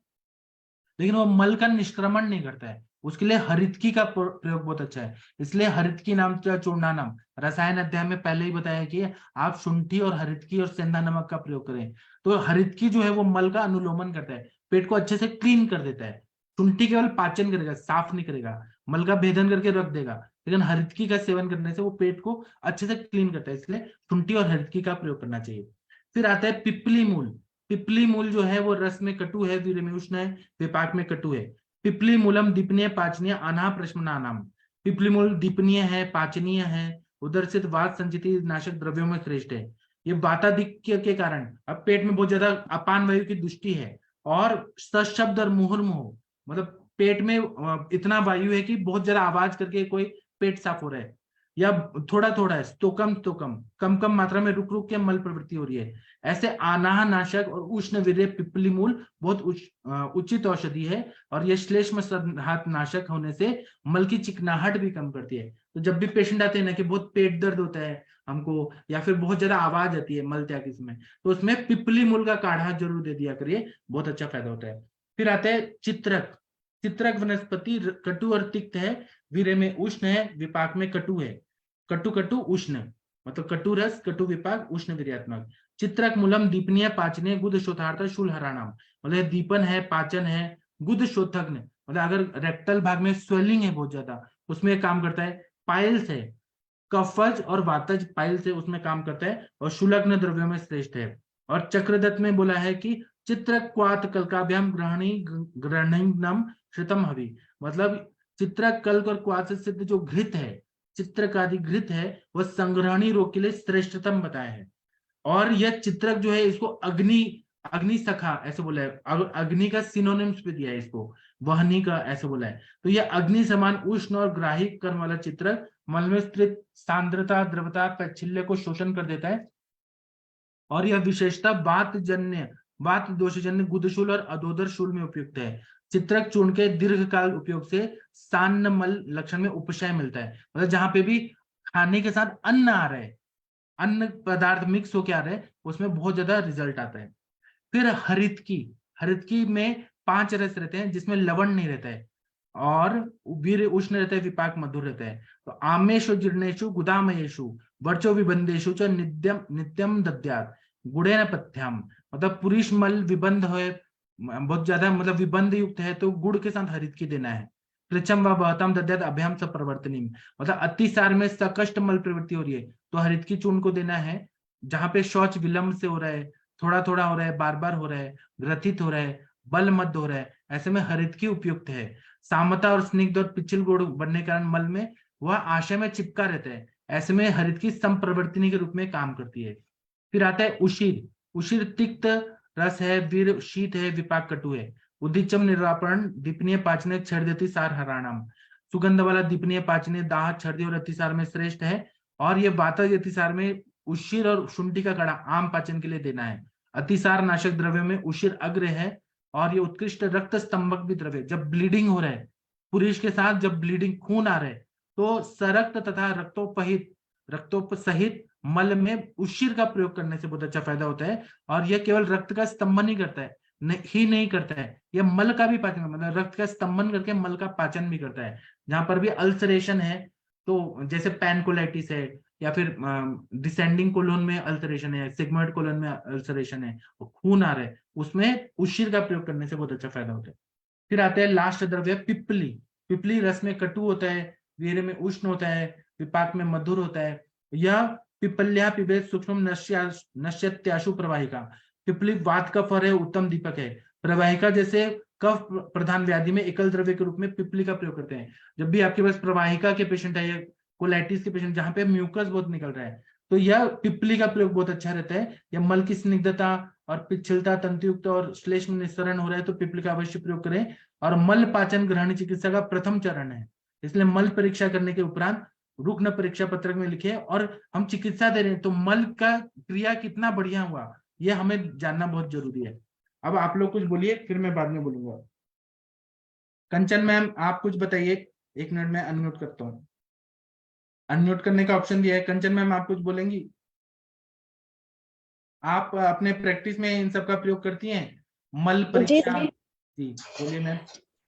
लेकिन वो मल का निष्क्रमण नहीं करता है, उसके लिए हरितकी का प्रयोग बहुत अच्छा है। इसलिए हरितकी नाम का चूर्णा नाम रसायन अध्याय में पहले ही बताया कि आप शुंठी और हरितकी और सेंधा नमक का प्रयोग करें। तो हरितकी जो है वो मल का अनुलोमन करता है, पेट को अच्छे से क्लीन कर देता है। शुंठी केवल पाचन करेगा, साफ नहीं करेगा, मल का भेदन करके रख देगा। लेकिन हरितकी का सेवन करने से वो पेट को अच्छे से क्लीन करता है, इसलिए शुंठी और हरितकी का प्रयोग करना चाहिए। फिर आता है पिपली मूल। पिपली मूल जो है वो रस में कटु है, वीर्य में उष्ण है, विपाक में कटु है। पिपली मूलम दीपनीय पाचनीय अनाह प्रश्मनानाम। पिपली मूल दीपनीय है, पाचनीय है, उदर से वात संचिति नाशक द्रव्यों में श्रेष्ठ है। ये वाताधिक्य के कारण अब पेट में बहुत ज्यादा अपान वायु की दुष्टि है और सशब्द और मुहुर्मुहु, मतलब पेट में इतना वायु है कि बहुत ज्यादा आवाज करके कोई पेट साफ हो रहा है, या थोड़ा थोड़ा है तो कम कम कम मात्रा में रुक रुक के मल प्रवृत्ति हो रही है, ऐसे आनाह नाशक और उष्ण वीर्य पिपली मूल बहुत उचित औषधि है। और यह श्लेष्म संघात नाशक होने से मल की चिकनाहट भी कम करती है। तो जब भी पेशेंट आते हैं ना कि बहुत पेट दर्द होता है हमको, या फिर बहुत ज्यादा आवाज आती है मल त्याग के समय, तो उसमें पिपली मूल का काढ़ा जरूर दे दिया करिए, बहुत अच्छा फायदा होता है। फिर आते हैं चित्रक। चित्रक वनस्पति कटु और तिक्त है, वीर्य में उष्ण है, विपाक में कटु है। कटु कटु उष्ण, मतलब कटु रस, कटु विपाक, उष्ण वीर्यात्मक। चित्रक मूलम दीपनीय पाचने गुद शोथार्थ शूल हराणाम। मतलब दीपन है, पाचन है, गुद शोथग्न, मतलब अगर रेक्टल भाग में स्वेलिंग है बहुत ज्यादा, उसमें काम करता है। पाइल्स है, कफज और वातज पाइल्स है, उसमें काम करता है। और शूलग्न द्रव्यों में श्रेष्ठ है। और चक्रदत्त में बोला है कि चित्रक क्वात कल्काभ्याम ग्रहणीनम श्रितम हवि। मतलब चित्रक कल्क और क्वात से सिद्ध जो घृत है, चित्रक आदि घृत है, वह संग्रहणी रोग के लिए श्रेष्ठतम बताया है। और यह चित्रक जो है इसको अग्नि अग्नि सखा ऐसे बोला है, अग्नि का सिनोनिम्स भी दिया है इसको, वहनी का ऐसे बोला है। तो यह अग्नि समान उष्ण और ग्राही कर्म वाला चित्रक मल में स्थित सांद्रता द्रवता पैच्छिल्य को शोषण कर देता है। और यह विशेषता बात दोषजन्य गुदशूल और अधोदर शूल में उपयुक्त है। चित्रक चूर्ण के दीर्घकाल उपयोग से सान्न मल लक्षण में उपशय मिलता है। मतलब जहां पे भी खाने के साथ अन्न आ रहा है, अन्न पदार्थ मिक्स होकर आ रहे हैं, उसमें बहुत ज्यादा रिजल्ट आता है। फिर हरितकी में 5 रस रहते हैं जिसमें लवण नहीं रहता है, और वीर उष्ण रहता है, विपाक मधुर रहता है। तो आमेशु जीर्णेशु गुदामयेशु वर्चो विबंधेशु च नित्यम दद्यात्। गुड़े न पथ्याम, मतलब पुरुष मल विबंध है, बहुत ज्यादा मतलब विबंध युक्त है तो गुड़ के साथ हरितकी देना है। पृच्छम व भवताम दद्यात् अभ्याम स प्रवर्तनीम, मतलब अतिसार में सकष्ट मल प्रवृत्ति हो रही है तो हरितकी चूर्ण को देना है। जहां पे शौच विलंब से हो रहा है, थोड़ा थोड़ा हो रहा है, बार बार हो रहा है, ग्रथित हो रहा है, बल मध्य हो रहा है, ऐसे में हरितकी उपयुक्त है। सामता और स्निग्ध और पिछल गुड़ बनने के कारण मल में वह आशय में चिपका रहता है, ऐसे में हरितकी संप्रवर्तनी के रूप में काम करती है। फिर आता है उशीर। उशीर तिक्त रस है, वीर शीत है, विपाक कटु है। उद्दीचम निर्वापण दीपनीय पाचने छर्दति सार हराणाम, सुगंध वाला दीपनीय पाचने दाह छर्दी और अतिसार में श्रेष्ठ है। और ये वातज अतिसार में उशीर और शुंठी का काढ़ा आम पाचन के लिए देना है। अतिसार नाशक द्रव्य में उशीर अग्र है और ये उत्कृष्ट रक्त स्तंभक भी द्रव्य। जब ब्लीडिंग हो रहा है पुरुष के साथ, जब ब्लीडिंग खून आ रहा है तो सरक्त तथा रक्तोप सहित मल में उशीर का प्रयोग करने से बहुत अच्छा फायदा होता है। और यह केवल रक्त का स्तंभन ही करता है नहीं करता है, यह मल का भी पाचन, मतलब रक्त का स्तंभन करके मल का पाचन भी करता है। जहां पर भी अल्सरेशन है, तो जैसे पैनकोलाइटिस है या फिर डिसेंडिंग कोलोन में अल्सरेशन है, सिग्मोइड कोलोन में अल्सरेशन है, खून आ रहा है, उसमें उशीर का प्रयोग करने से बहुत अच्छा फायदा होता है। फिर आता है लास्ट द्रव्य पिपली। पिपली रस में कटु होता है, वीर्य में उष्ण होता है, विपाक में मधुर होता है। यह पिपल्या पिबेत सूक्ष्म नश्यत्याशु प्रवाहिका। पिपली वात का फर है, उत्तम दीपक है। प्रवाहिका जैसे कफ प्रधान व्याधि में एकल द्रव्य के रूप में पिपली का प्रयोग करते हैं। जब भी आपके पास प्रवाहिका के पेशेंट है या कोलाइटिस के पेशेंट जहां पे म्यूकस बहुत निकल रहा है, तो यह पिपली का प्रयोग बहुत अच्छा रहता है। यह मल की स्निग्धता और पिछलता तंतुयुक्त और श्लेष्म निस्सरण हो रहा है तो पिपली का अवश्य प्रयोग करें। और मल पाचन ग्रहण चिकित्सा का प्रथम चरण है, इसलिए मल परीक्षा करने के उपरांत रुग्ण परीक्षा पत्रक में लिखे और हम चिकित्सा दे रहे हैं तो मल का क्रिया कितना बढ़िया हुआ ये हमें जानना बहुत जरूरी है। अब आप लोग कुछ बोलिए, फिर मैं बाद में बोलूंगा। कंचन मैम आप कुछ बताइए, 1 मिनट में अनम्यूट करता हूँ। अनम्यूट करने का ऑप्शन दिया है। कंचन मैम आप कुछ बोलेंगी? आप अपने प्रैक्टिस में इन सब का प्रयोग करती हैं, मल परीक्षा? जी बोलिए मैम।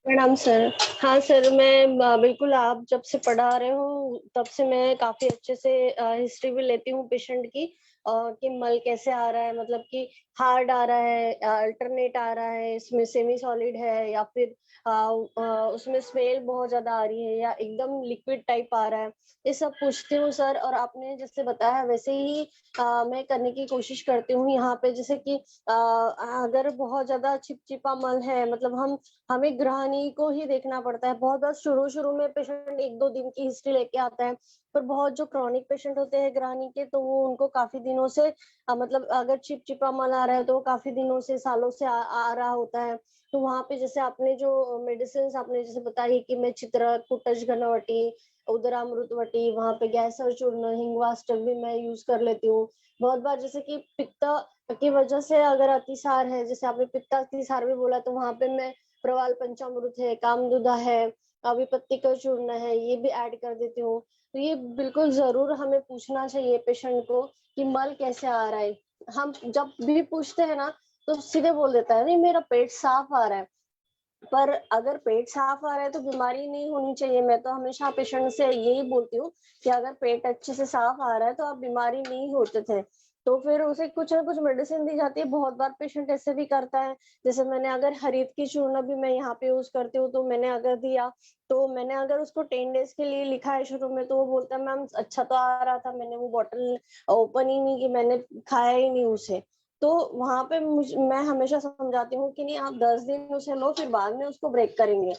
प्रणाम सर। हाँ सर, मैं बिल्कुल, आप जब से पढ़ा रहे हो तब से मैं काफी अच्छे से हिस्ट्री भी लेती हूँ पेशेंट की, कि मल कैसे आ रहा है, मतलब कि हार्ड आ रहा है, अल्टरनेट आ रहा है, इसमें सेमी सॉलिड है, या फिर उसमें स्मेल बहुत ज्यादा आ रही है, या एकदम लिक्विड टाइप आ रहा है। ये सब पूछती हूँ सर, और आपने जैसे बताया वैसे ही मैं करने की कोशिश करती हूँ यहाँ पे। जैसे कि अगर बहुत ज्यादा चिपचिपा मल है, मतलब हमें गृहिणी को ही देखना पड़ता है। बहुत बार शुरू में पेशेंट 1-2 दिन की हिस्ट्री लेके आता है, पर बहुत जो क्रॉनिक पेशेंट होते हैं गृहिणी के, तो वो उनको काफी दिनों से मतलब अगर चिपचिपा मल आ रहा है तो वो काफी दिनों से, सालों से आ रहा होता है। तो वहां पे जैसे आपने जो मेडिसिन आपने जैसे बताई कि मैं चित्रक, कुटज घनवटी, उदरामृतवटी, वहां पे गैसर चूर्ण, हिंगवाष्टक भी मैं यूज कर लेती हूँ। बहुत बार जैसे कि पित्त की वजह से अगर अतिसार है, जैसे आपने पित्त अतिसार भी बोला, तो वहां पे मैं प्रवाल पंचामृत है, कामदुदा है, अभिपत्ति का चूर्ण है, ये भी ऐड कर देती हूँ। तो ये बिल्कुल जरूर हमें पूछना चाहिए पेशेंट को कि मल कैसे आ रहा है। हम जब भी पूछते हैं ना तो सीधे बोल देता है नहीं मेरा पेट साफ आ रहा है, पर अगर पेट साफ आ रहा है तो बीमारी नहीं होनी चाहिए। मैं तो हमेशा पेशेंट से यही बोलती हूँ कि अगर पेट अच्छे से साफ आ रहा है तो आप बीमारी नहीं होते थे। तो फिर उसे कुछ ना कुछ मेडिसिन दी जाती है। बहुत बार पेशेंट ऐसे भी करता है, जैसे मैंने अगर हरित की चूर्ण भी मैं यहाँ पे यूज करती हूँ, तो मैंने अगर दिया, तो मैंने अगर उसको 10 डेज के लिए लिखा है शुरू में, तो वो बोलता है मैम अच्छा तो आ रहा था, मैंने वो बॉटल ओपन ही नहीं की, मैंने खाया ही नहीं उसे। तो वहां पे मैं हमेशा समझाती हूँ कि नहीं, आप 10 दिन उसे लो, फिर बाद में उसको ब्रेक करेंगे।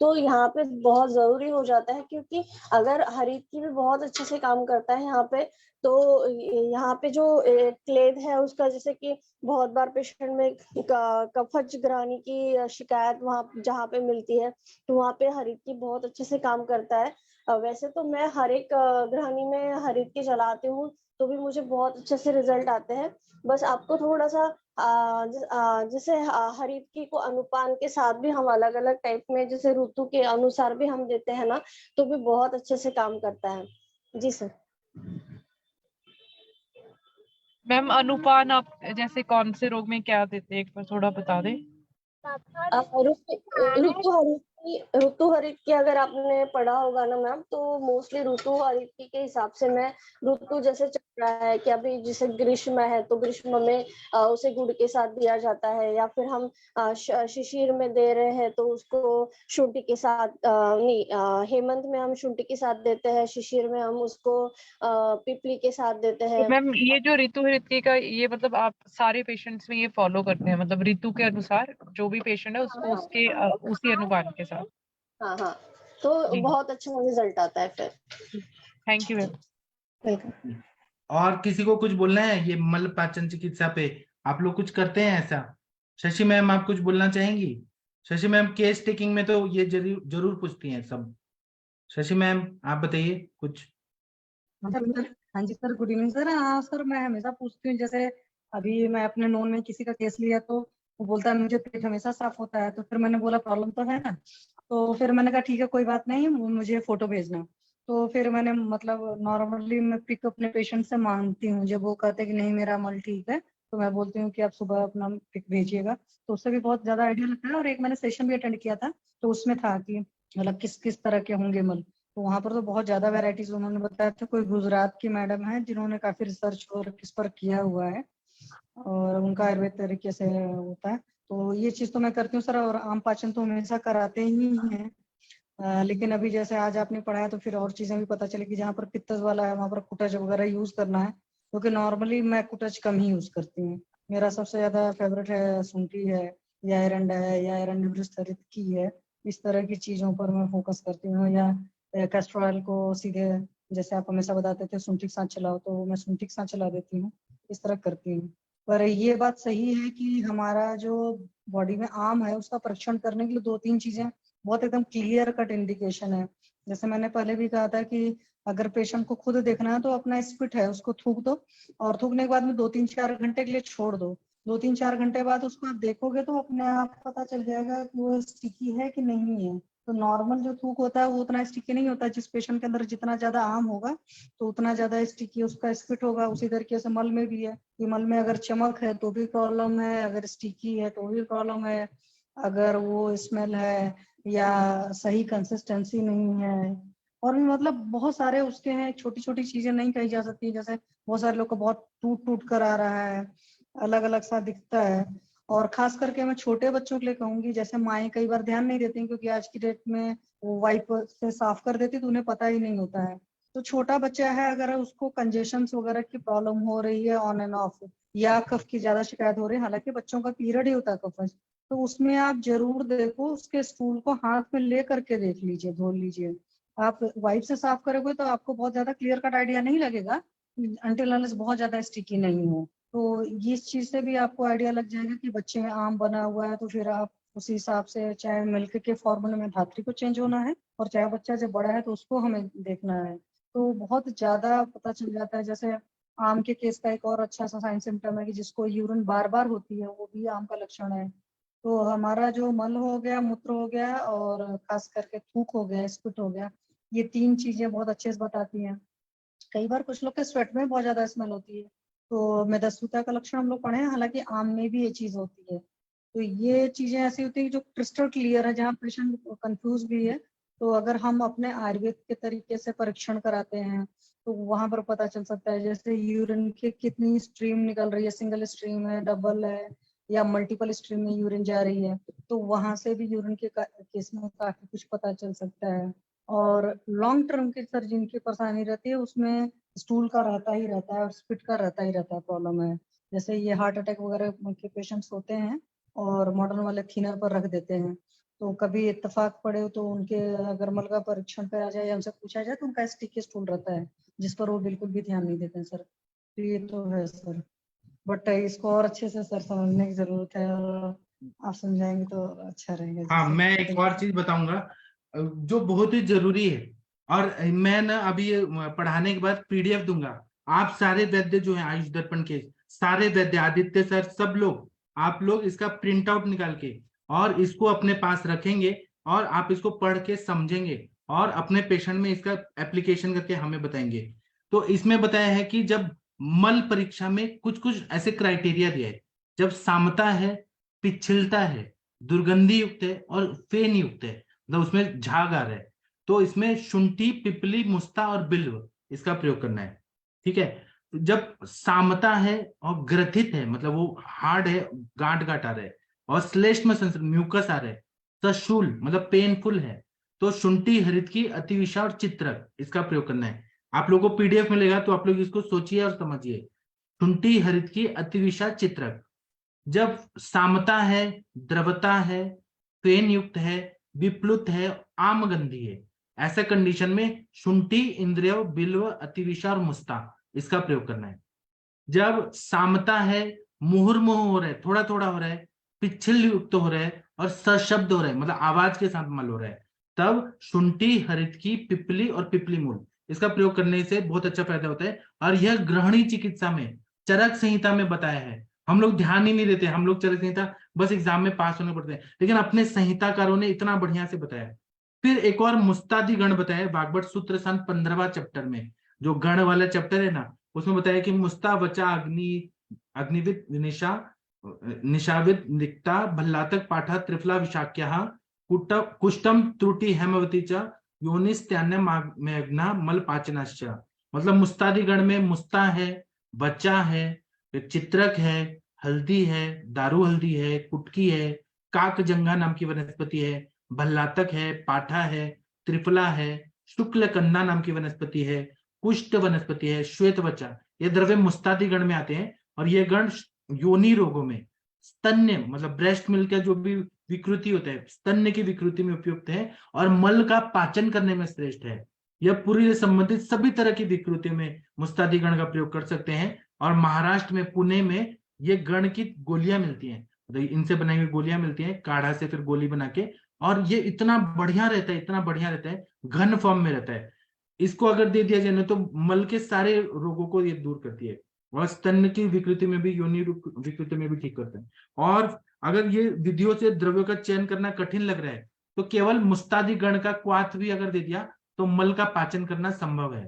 तो यहाँ पे बहुत जरूरी हो जाता है, क्योंकि अगर हरित की भी बहुत अच्छे से काम करता है यहाँ पे। तो यहाँ पे जो क्लेद है उसका, जैसे कि बहुत बार पेशेंट में कफज ग्रहणी की शिकायत वहां जहाँ पे मिलती है, तो वहाँ पे हरित की बहुत अच्छे से काम करता है। वैसे तो मैं हर एक ग्रहणी में हरित की चलाती हूँ, तो भी मुझे बहुत अच्छे से रिजल्ट आते हैं। बस आपको थोड़ा सा जैसे हरित की को अनुपान के साथ भी हम अलग अलग टाइप में, जैसे ऋतु के अनुसार भी हम देते हैं ना, तो भी बहुत अच्छे से काम करता है। जी सर। मैम अनुपान आप जैसे कौन से रोग में क्या देते हैं, एक बार थोड़ा बता दे। ऋतु हरित ऋतु हरित की अगर आपने पढ़ा होगा ना मैम, तो मोस्टली ऋतु हरित के हिसाब से मैं ऋतु जैसे चल रहा है कि अभी जैसे ग्रीष्म है तो ग्रीष्म में उसे गुड़ के साथ दिया जाता है, या फिर हम शिशिर में दे रहे हैं तो उसको शुंठी के साथ नहीं, हेमंत में हम शुंठी के साथ देते हैं, शिशिर में हम उसको पिपली के साथ देते तो हैं। मैम ये जो ऋतु हृत्य का ये मतलब आप सारे पेशेंट्स में ये फॉलो करते हैं, मतलब ऋतु के अनुसार जो भी पेशेंट है उसको हाँ उसके उसी अनुपात के साथ? हाँ हाँ, तो जी, बहुत अच्छा रिजल्ट आता है फिर। Thank you ma'am. वेलकम। और किसी को कुछ बोलना है ये मल पाचन चिकित्सा पे? आप लोग कुछ करते हैं ऐसा? शशि मैम, आप कुछ बोलना चाहेंगी? शशि मैम केस टेकिंग में तो ये जरूर जरूर पूछती हैं सब। शशि मैम, आप बताइए कुछ। हाँ जी सर, गुड इवनिंग सर। हाँ सर, मैं हमेशा पूछती हूँ, जैसे अभी मैं अपने नोन में किसी का केस लिया तो वो बोलता है मुझे पेट हमेशा साफ होता है, तो फिर मैंने बोला प्रॉब्लम तो है ना। तो फिर मैंने कहा ठीक है कोई बात नहीं, मुझे फोटो भेजना। तो फिर मैंने मतलब नॉर्मली मैं पिक अपने पेशेंट से मांगती हूँ, जब वो कहते हैं कि नहीं मेरा मल ठीक है तो मैं बोलती हूँ कि आप सुबह अपना पिक भेजिएगा। तो उससे भी बहुत ज्यादा आइडिया लगता है। और एक मैंने सेशन भी अटेंड किया था, तो उसमें था कि मतलब किस किस तरह के होंगे मल। तो वहां पर तो बहुत ज्यादा वैरायटीज उन्होंने बताया था। कोई गुजरात की मैडम है जिन्होंने काफी रिसर्च और इस पर किया हुआ है, और उनका आयुर्वेद तरीके से होता है। तो ये चीज तो मैं करती हूँ सर। और आम पाचन तो हमेशा कराते ही हैं। लेकिन अभी जैसे आज आपने पढ़ाया तो फिर और चीजें भी पता चली कि जहाँ पर पित्तज वाला है वहां पर कुटज वगैरह यूज करना है, क्योंकि नॉर्मली मैं कुटज कम ही यूज करती हूँ। मेरा सबसे ज्यादा फेवरेट है सुंठी है, या एरंडा है, या एरंड की है। इस तरह की चीजों पर मैं फोकस करती हूँ। या कैस्टर ऑयल को सीधे, जैसे आप हमेशा बताते थे सुंठी के साथ चलाओ, तो मैं सुंठी के साथ चला देती हूँ। इस तरह करती हूँ। पर ये बात सही है कि हमारा जो बॉडी में आम है उसका परीक्षण करने के लिए दो तीन चीजें बहुत एकदम क्लियर कट इंडिकेशन है। जैसे मैंने पहले भी कहा था कि अगर पेशेंट को खुद देखना है तो अपना स्पिट है उसको थूक दो, और थूकने के बाद में 2-3-4 घंटे के लिए छोड़ दो। 2-3-4 घंटे बाद उसको आप देखोगे तो अपने आप पता चल जाएगा कि वो स्टिकी है कि नहीं है। तो नॉर्मल जो थूक होता है वो उतना स्टिकी नहीं होता। जिस पेशेंट के अंदर जितना ज्यादा आम होगा तो उतना ज्यादा स्टिकी उसका स्पिट होगा। उसी तरीके से मल में भी है कि मल में अगर चमक है तो भी प्रॉब्लम है, अगर स्टिकी है तो भी प्रॉब्लम है, अगर वो स्मेल है या सही कंसिस्टेंसी नहीं है। और भी मतलब बहुत सारे उसके हैं, छोटी छोटी चीजें नहीं कही जा सकती। जैसे बहुत सारे लोग को बहुत टूट टूट कर आ रहा है, अलग अलग सा दिखता है। और खास करके मैं छोटे बच्चों के लिए कहूंगी, जैसे माएँ कई बार ध्यान नहीं देती क्योंकि आज की डेट में वो वाइप से साफ कर देती तो उन्हें पता ही नहीं होता है। तो छोटा बच्चा है अगर उसको कंजेशन वगैरह की प्रॉब्लम हो रही है ऑन एंड ऑफ, या कफ की ज्यादा शिकायत हो रही है, हालांकि बच्चों का पीरियड ही होता है कफ, तो उसमें आप जरूर देखो उसके स्टूल को हाथ में ले करके देख लीजिए, धो लीजिए। आप वाइप से साफ करोगे तो आपको बहुत ज्यादा क्लियर कट आइडिया नहीं लगेगा, अनटिल अनलेस बहुत ज्यादा स्टिकी नहीं हो। तो ये इस चीज से भी आपको आइडिया लग जाएगा कि बच्चे में आम बना हुआ है, तो फिर आप उसी हिसाब से चाहे मिल्क के फॉर्मूले में धात्री को चेंज होना है, और चाहे बच्चा जब बड़ा है तो उसको हमें देखना है। तो बहुत ज्यादा पता चल जाता है। जैसे आम के केस का एक और अच्छा सा साइन सिम्टम है कि जिसको यूरिन बार बार होती है वो भी आम का लक्षण है। तो हमारा जो मल हो गया, मूत्र हो गया, और खास करके थूक हो गया, स्पिट हो गया, ये तीन चीजें बहुत अच्छे से बताती हैं। कई बार कुछ लोग के स्वेट में बहुत ज्यादा स्मेल होती है, तो मेदस्विता का लक्षण हम लोग पढ़े हैं, हालांकि आम में भी ये चीज होती है। तो ये चीजें ऐसी होती है जो क्रिस्टल क्लियर है, जहाँ पेशेंट कंफ्यूज भी है। तो अगर हम अपने आयुर्वेद के तरीके से परीक्षण कराते हैं तो वहां पर पता चल सकता है। जैसे यूरिन की कितनी स्ट्रीम निकल रही है, सिंगल स्ट्रीम है, डबल है, या मल्टीपल स्ट्रीम में यूरिन जा रही है, तो वहां से भी यूरिन के केस में काफी कुछ पता चल सकता है। और लॉन्ग टर्म के सर जिनकी परेशानी रहती है उसमें स्टूल का रहता ही रहता है और स्पिट का रहता ही रहता है, प्रॉब्लम है। जैसे ये हार्ट अटैक वगैरह के पेशेंट्स होते हैं और मॉडर्न वाले थिनर पर रख देते हैं, तो कभी इत्तेफाक पड़े तो उनके अगर मल का परीक्षण कराया जाए या उनसे पूछा जाए तो उनका स्टिकी स्टूल रहता है, जिस पर वो बिल्कुल भी ध्यान नहीं देते हैं सर। तो ये तो है सर, बट इसको और अच्छे से सर समझने की जरूरत है, और आप समझाएंगे तो अच्छा रहेगा जी हाँ, सर। मैं एक और चीज बताऊंगा जो बहुत ही जरूरी है। और मैं ना अभी ये पढ़ाने के बाद पीडीएफ दूंगा। आप सारे वैद्य जो हैं आयुष दर्पण के, सारे वैद्य, आदित्य सर, सब लोग, आप लोग इसका प्रिंट आउट निकाल के और इसको अपने पास रखेंगे, और आप इसको पढ़ के समझेंगे और अपने पेशेंट में इसका एप्लीकेशन करके हमें बताएंगे। तो इसमें बताया है कि जब मल परीक्षा में कुछ कुछ ऐसे क्राइटेरिया दिया है, जब सामता है, पिछलता है, दुर्गंधी युक्त है और फेन युक्त है, मतलब उसमें झाग आ रहा है, तो इसमें शुंठी, पिपली, मुस्ता और बिल्व इसका प्रयोग करना है। ठीक है, जब सामता है और ग्रथित है, मतलब वो हार्ड है, गांठ गांठ आ रहा है, और श्लेष्म म्यूकस आ रहा है, सशूल मतलब पेनफुल है, तो शुंठी हरित की अतिविषा और चित्रक इसका प्रयोग करना है। आप लोगों को पीडीएफ मिलेगा, तो आप लोग इसको सोचिए और समझिए। शुंठी हरित की अतिविषा चित्रक। जब सामता है, द्रवता है, फेन युक्त है, विप्लुत है, आमगंधी है, ऐसा कंडीशन में शुंठी, इंद्रिय, बिल्व, अतिविषा और मुस्ता इसका प्रयोग करना है। जब सामता है, मुहुर्मुह हो रहा है, थोड़ा थोड़ा हो रहा है, पिछल युक्त हो रहा है और सशब्द हो रहा है, मतलब आवाज के साथ मल हो रहा है, तब शुंठी हरित की पिपली और पिपली मूल इसका प्रयोग करने से बहुत अच्छा फायदा होता है। और यह ग्रहणी चिकित्सा में चरक संहिता में बताया है। हम लोग ध्यान ही नहीं देते, हम लोग चरक संहिता बस एग्जाम में पास होने पड़ते हैं, लेकिन अपने संहिताकारों ने इतना बढ़िया से बताया। फिर एक और मुस्तादि गण बताया भागवत सूत्र सन 15वां चैप्टर में, जो गण वाला चैप्टर है ना, उसमें बताया कि मुस्ता, वचा, अग्निविद, निशाविद, निक्ता, भल्लातक, पाठा, त्रिफला, विशाख्या, कुष्टम, त्रुटि, हेमवती च, योनिस्त्यान्य, मेघना, मल पाचनाश्च। मतलब मुस्तादि गण में मुस्ता है, बच्चा है, चित्रक है, हल्दी है, दारू हल्दी है, कुटकी है, काकजंगा नाम की वनस्पति है, भल्लातक है, पाठा है, त्रिफला है, शुक्ल कन्ना नाम की वनस्पति है, कुष्ट वनस्पति है, श्वेत बच्चा, ये द्रव्य मुस्तादि गण में आते हैं। और ये गण योनि रोगों में, स्तन्य मतलब ब्रेस्ट मिल्क का जो भी विकृति होता है, स्तन्य की विकृति में उपयुक्त है, और मल का पाचन करने में श्रेष्ठ है। यह पूरी संबंधित सभी तरह की विकृतियों में मुस्तादि गण का प्रयोग कर सकते हैं। और महाराष्ट्र में, पुणे में ये गण की गोलियां मिलती हैं, तो इनसे बनाई हुई गोलियां मिलती हैं, काढ़ा से फिर गोली बना के, और ये इतना बढ़िया रहता है, इतना बढ़िया रहता है, घन फॉर्म में रहता है। इसको अगर दे दिया जाए तो मल के सारे रोगों को ये दूर करती है, और स्तन की विकृति में भी, योनि विकृति में भी ठीक करते हैं। और अगर ये विधियों से द्रव्यों का चयन करना कठिन लग रहा है, तो केवल मुस्तादि गण का क्वाथ भी अगर दे दिया तो मल का पाचन करना संभव है।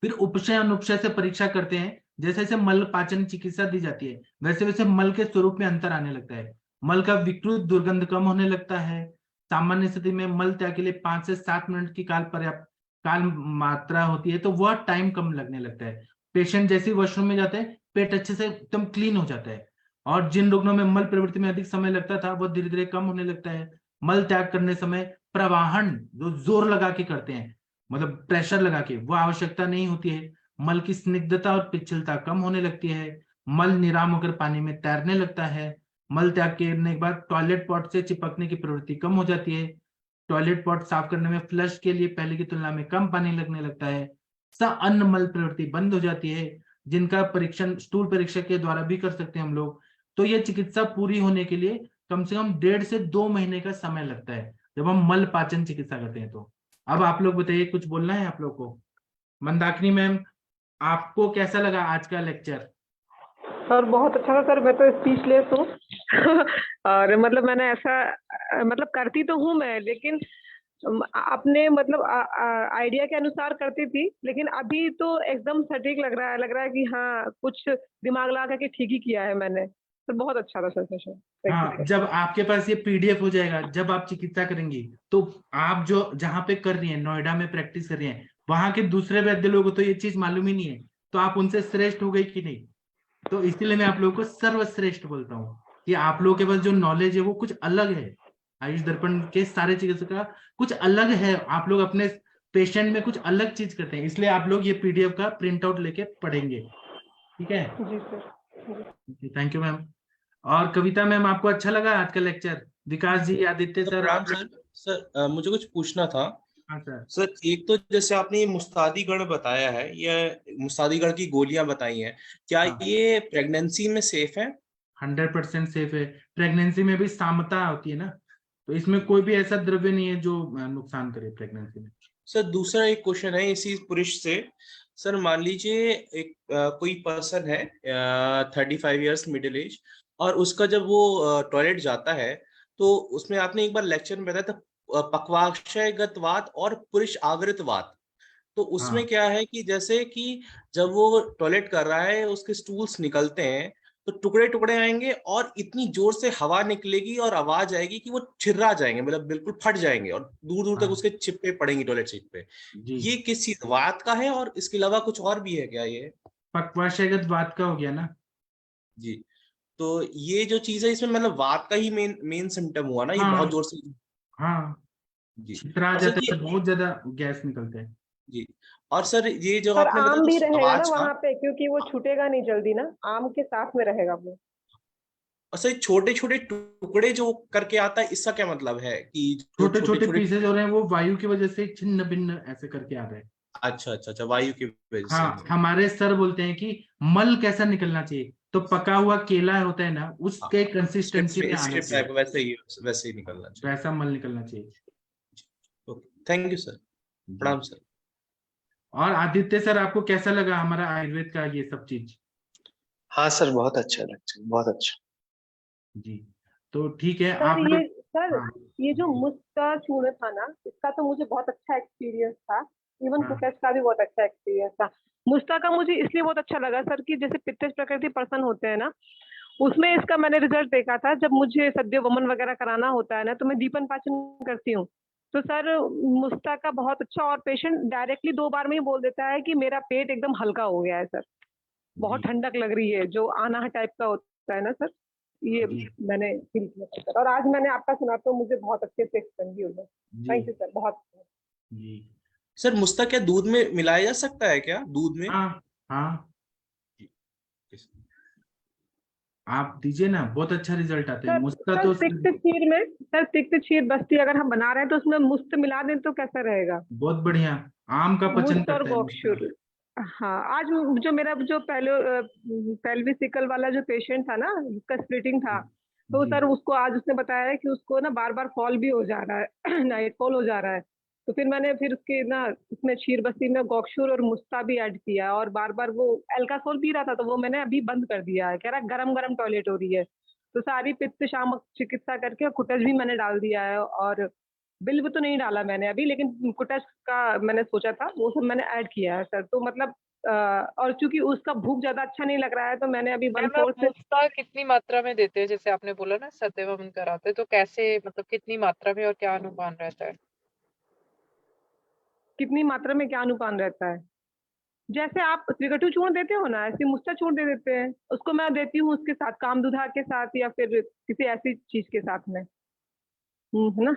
फिर उपशय अनुपशय से परीक्षा करते हैं, जैसे जैसे मल पाचन चिकित्सा दी जाती है, वैसे वैसे मल के स्वरूप में अंतर आने लगता है। मल का विकृत दुर्गंध कम होने लगता है। सामान्य स्थिति में मल त्याग के लिए 5 से 7 मिनट की काल मात्रा होती है, तो वह टाइम कम लगने लगता है। पेशेंट जैसे वॉशरूम में जाते हैं, पेट अच्छे से एकदम क्लीन हो जाता है। और जिन रुग्णों में मल प्रवृत्ति में अधिक समय लगता था, वो धीरे धीरे कम होने लगता है। मल त्याग करने समय प्रवाहन जो जोर लगा के करते हैं, मतलब प्रेशर लगा के, वो आवश्यकता नहीं होती है। मल की स्निग्धता और पिछलता कम होने लगती है। मल निराम होकर पानी में तैरने लगता है। मल त्याग करने के बाद टॉयलेट पॉट से चिपकने की प्रवृत्ति कम हो जाती है। टॉयलेट पॉट साफ करने में फ्लश के लिए पहले की तुलना में कम पानी लगने लगता है। अन्न मल प्रवृत्ति बंद हो जाती है, जिनका परीक्षण स्टूल परीक्षा के द्वारा भी कर सकते हैं हम लोग। तो यह चिकित्सा पूरी होने के लिए कम से कम 1.5 से 2 महीने का समय लगता है, जब हम मल पाचन चिकित्सा करते हैं। तो अब आप लोग बताइए, कुछ बोलना है आप लोग को? मंदाकिनी मैम, आपको कैसा लगा आज का लेक्चर? सर बहुत अच्छा था सर, मैं तो स्पीचलेस हूँ। और मतलब मैंने ऐसा मतलब करती तो हूँ मैं, लेकिन अपने मतलब आइडिया के अनुसार करती थी, लेकिन अभी तो एकदम सटीक लग रहा है कि हाँ कुछ दिमाग लगा के ठीक ही किया है मैंने। तो बहुत अच्छा था सर सेशन। हाँ, जब आपके पास ये पीडीएफ हो जाएगा, जब आप चिकित्सा करेंगी, तो आप जो जहाँ पे कर रही हैं, नोएडा में प्रैक्टिस कर रही हैं, वहां के दूसरे वैद्य लोगों को तो ये चीज मालूम ही नहीं है, तो आप उनसे श्रेष्ठ हो गई कि नहीं? तो इसीलिए मैं आप लोगों को सर्वश्रेष्ठ बोलता हूँ कि आप लोगों के पास जो नॉलेज है वो कुछ अलग है। आयुष दर्पण के सारे चिकित्सक का कुछ अलग है, आप लोग अपने पेशेंट में कुछ अलग चीज करते हैं, इसलिए आप लोग ये पीडीएफ का प्रिंट आउट लेके पढ़ेंगे। ठीक है जी सर। Thank you ma'am. और कविता मैम, आपको अच्छा लगा आज का लेक्चर? विकास जी, आदित्य सर, सर मुझे कुछ पूछना था। हाँ सर। सर एक तो जैसे आपने ये मुस्तादी गण बताया है, ये मुस्तादी गण की गोलियां बताई हैं, क्या हाँ। ये प्रेगनेंसी में सेफ है? 100% सेफ है। प्रेगनेंसी में भी सामता होती है ना, तो इसमें कोई भी ऐसा द्रव्य नहीं है जो नुकसान करे प्रेगनेंसी में। सर दूसरा एक क्वेश्चन है इसी पुरुष से। सर मान लीजिए एक कोई पर्सन है 35 इयर्स मिडिल एज, और उसका जब वो टॉयलेट जाता है, तो उसमें आपने एक बार लेक्चर में बताया था पक्वाशयगतवात और पुरुष आगृतवात। तो उसमें हाँ। क्या है कि जैसे कि जब वो टॉयलेट कर रहा है, उसके स्टूल्स निकलते हैं, तो टुकड़े टुकड़े आएंगे और इतनी जोर से हवा निकलेगी और आवाज आएगी कि वो छिर्रा जाएंगे, मतलब बिल्कुल फट जाएंगे और दूर दूर तक हाँ उसके चिपे पड़ेंगी टॉयलेट सीट पे। जी। ये किस चीज वात का है और इसके अलावा कुछ और भी है क्या ये? पक्वाशयगत वात का हो गया ना। जी। तो ये जो चीज है इसमें मतलब वात का ही मेन सिम्टम हुआ ना, ये हाँ बहुत जोर से। हाँ, जी। छितरा और सर जाता ये है, बहुत ज्यादा गैस निकलता है। जी, और सर ये जो सर आपने आम बताया भी तो रहेगा ना आवाज का, वहां पे, क्योंकि वो छूटेगा नहीं जल्दी ना, आम के साथ में रहेगा वो। और सर छोटे छोटे टुकड़े जो करके आता है, इसका क्या मतलब है कि जो छोटे छोटे छोटे छोटे? पीसेज हो रहे हैं, वो वायु की वजह से छिन्न भिन्न ऐसे करके आ रहे हैं। अच्छा अच्छा अच्छा, वायु की वजह से। हाँ, हमारे सर बोलते हैं कि मल कैसा निकलना चाहिए, तो पका हुआ केला होता है ना, उसके कंसिस्टेंसी में आना स्ट्रिप टाइप चाहिए, वैसे ही निकलना चाहिए। वैसा मल निकलना चाहिए। ओके, थैंक यू सर, जी। प्रणाम सर। और आदित्य सर, आपको कैसा लगा हमारा आयुर्वेद का ये सब चीज? हाँ सर, बहुत अच्छा लगता है, बहुत अच्छा। जी, तो ठीक है सर आप ये लोग। सर हाँ ये जो मुस्का चूर्ण था ना, इसका तो मुझे बहुत अच्छा एक्सपीरियंस था। इवन हाँ कुटच का भी बहुत अच्छा एक्सपीरियंस था। मुस्का का मुझे इसलिए बहुत अच्छा लगा सर कि जैसे पित्तज प्रकृति पर्सन होते हैं ना, उसमें इसका मैंने रिजल्ट देखा था। जब मुझे सद्य वमन वगैरह कराना होता है ना, तो मैं दीपन पाचन करती हूँ। तो सर मुस्ता का बहुत अच्छा, और पेशेंट डायरेक्टली 2 बार में ही बोल देता है कि मेरा पेट एकदम हल्का हो गया है सर, बहुत जी ठंडक लग रही है, जो आना टाइप का होता है ना सर, ये जी मैंने फील किया था सर। और आज मैंने आपका सुना तो मुझे बहुत अच्छे से एक्सप्लेन भी हुआ। जी थैंक यू सर, बहुत। जी। सर मुस्ता क्या दूध में मिलाया जा सकता है क्या, दूध में? हाँ हाँ, आप दीजिए ना, बहुत अच्छा रिजल्ट आते हैं। सर मुस्ता सर तो तिक्त खीर में, सर तिक्त खीर बस्ती अगर हम बना रहे हैं तो उसमें मुस्त मिला दें तो कैसा रहेगा? बहुत बढ़िया, आम का पचन मुस्त और करता है मुस्ता। गोक्षुर। हाँ, आज जो मेरा जो पेल्विसिकल वाला जो पेशेंट था ना, जिसका स्प्लिटिंग था, तो जी सर उसको आज उसने बताया है कि उसको ना बार बार फॉल भी हो जा रहा है नाइट फॉल हो जा रहा है। तो फिर मैंने फिर उसके ना उसमें क्षीर बस्ती में गोक्षुर और मुस्ता भी ऐड किया, और बार बार वो एल्कासोल पी रहा था, तो वो मैंने अभी बंद कर दिया है। कह रहा गरम गरम टॉयलेट हो रही है। तो सारी पित्त शामक चिकित्सा करके कुटज भी मैंने डाल दिया है, और बिल्व तो नहीं डाला मैंने अभी, लेकिन कुटच का मैंने सोचा था, वो सब मैंने ऐड किया है सर। तो मतलब और चूंकि उसका भूख ज्यादा अच्छा नहीं लग रहा है, तो मैंने अभी मैम, 1/4 आप से मुफ्ता कितनी मात्रा में देते हैं? जैसे आपने बोला ना सत्यवमन कराते हैं, तो कैसे, मतलब कितनी मात्रा में और क्या अनुपान रहता है? कितनी मात्रा में क्या अनुपान रहता है? जैसे आप त्रिकटु चूर्ण देते हो ना, ऐसे मुस्ता चूर्ण दे देते हैं। उसको मैं देती हूँ उसके साथ कामदुधा के साथ, या फिर किसी ऐसी चीज के साथ में, है ना,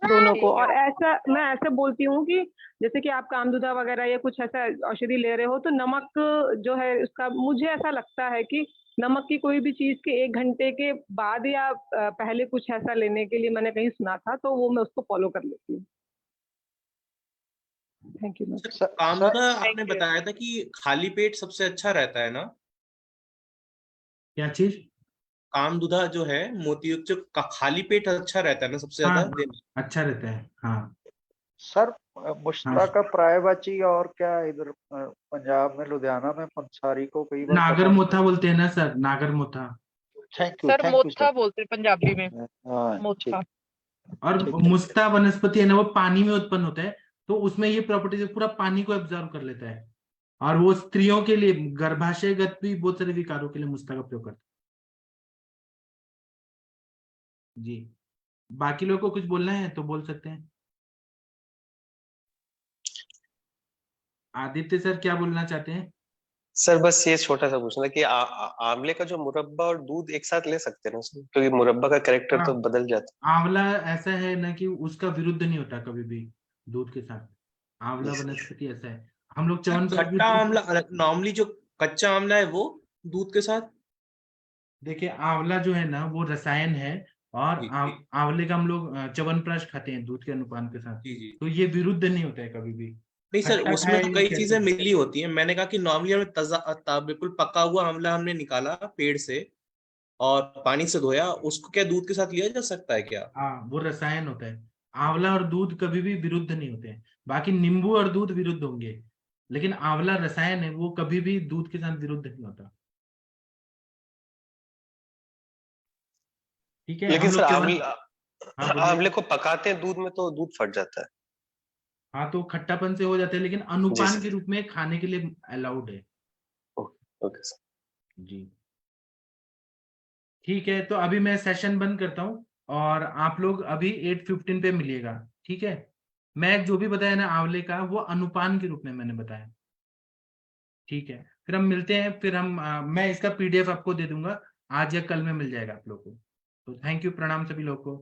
दोनों को। ठीक है। और ऐसा मैं ऐसे बोलती हूँ कि जैसे कि आप कामदुधा वगैरह या कुछ ऐसा औषधि ले रहे हो, तो नमक जो है उसका, मुझे ऐसा लगता है कि नमक की कोई भी चीज के 1 घंटे के बाद या पहले कुछ ऐसा लेने के लिए मैंने कहीं सुना था, तो वो मैं उसको फॉलो कर लेती हूँ। Thank you ma'am. सर कामदुदा आपने थैंक यू। बताया था कि खाली पेट सबसे अच्छा रहता है ना? क्या चीज? कामदुधा जो है मोतीयुक्त, जो खाली पेट अच्छा रहता है ना सबसे हाँ, ज्यादा देना? अच्छा रहता है। हाँ सर हाँ मुश्तरा का प्रायवाची, और क्या इधर पंजाब में लुधियाना में पंसारी को कई बार नागर पता नहीं। मोथा बोलते हैं ना सर, नागर मोथा। सर थैंक यू मोथा सर। बोलते हैं पंजाबी में, हाँ मोथा। ठीक और ठीक। मुस्ता वनस्पति है ना, वो पानी में उत्पन्न होता है, तो उसमें ये प्रॉपर्टी पूरा पानी को एब्जॉर्व कर लेता है, और वो स्त्रियों के लिए गर्भाशयगत भी बहुत सारे विकारों के लिए मुस्ता का प्रयोग करता है। जी, बाकी लोगों को कुछ बोलना है तो बोल सकते हैं। आदित्य सर क्या बोलना चाहते हैं? सर बस ये छोटा सा पूछना कि आंवले का जो मुरब्बा और दूध एक साथ ले सकते हैं ना सर? क्योंकि मुरब्बा का कैरेक्टर हाँ, तो बदल जाता आंवला ऐसा है ना कि उसका विरुद्ध नहीं होता कभी भी दूध के साथ। आंवला है। वनस्पति ऐसा है, हम लोग सर च्यवनप्राश भी खट्टा आमला, नॉर्मली जो कच्चा आमला है वो दूध के साथ? देखिए, आंवला जो है ना वो रसायन है, और जी आंवले का हम लोग च्यवनप्राश खाते हैं दूध के अनुपान के साथ, जी जी। तो ये विरुद्ध नहीं होता है कभी भी। नहीं सर, खट्टा उसमें खाए तो या कई कैसे चीजें भी। मिली होती हैं। मैंने कहा कि नॉर्मली हमें बिल्कुल पका हुआ आमला हमने निकाला पेड़ से और पानी से धोया, उसको क्या दूध के साथ लिया जा सकता है क्या? हाँ, वो रसायन होता है। आंवला और दूध कभी भी विरुद्ध नहीं होते हैं, बाकी नींबू और दूध विरुद्ध होंगे, लेकिन आंवला रसायन है, वो कभी भी दूध के साथ विरुद्ध नहीं होता। ठीक है, लेकिन हम सर लोग च्यवन। हाँ बोलिए। आंवले को पकाते हैं दूध में तो दूध फट जाता है। हाँ, तो खट्टापन से हो जाता है, लेकिन जी अनुपान सर। के रूप में खाने के लिए अलाउड है। Okay okay sir. जी ठीक है, तो अभी मैं सेशन बंद करता हूँ और आप लोग अभी 8:15 पे मिलिएगा, ठीक है। मैं जो भी बताया ना आंवले का, वो अनुपान के रूप में मैंने बताया, ठीक है। फिर हम मिलते हैं, फिर हम मैं इसका PDF आपको दे दूंगा, आज या कल में मिल जाएगा आप लोग को। तो थैंक यू, प्रणाम सभी लोग को।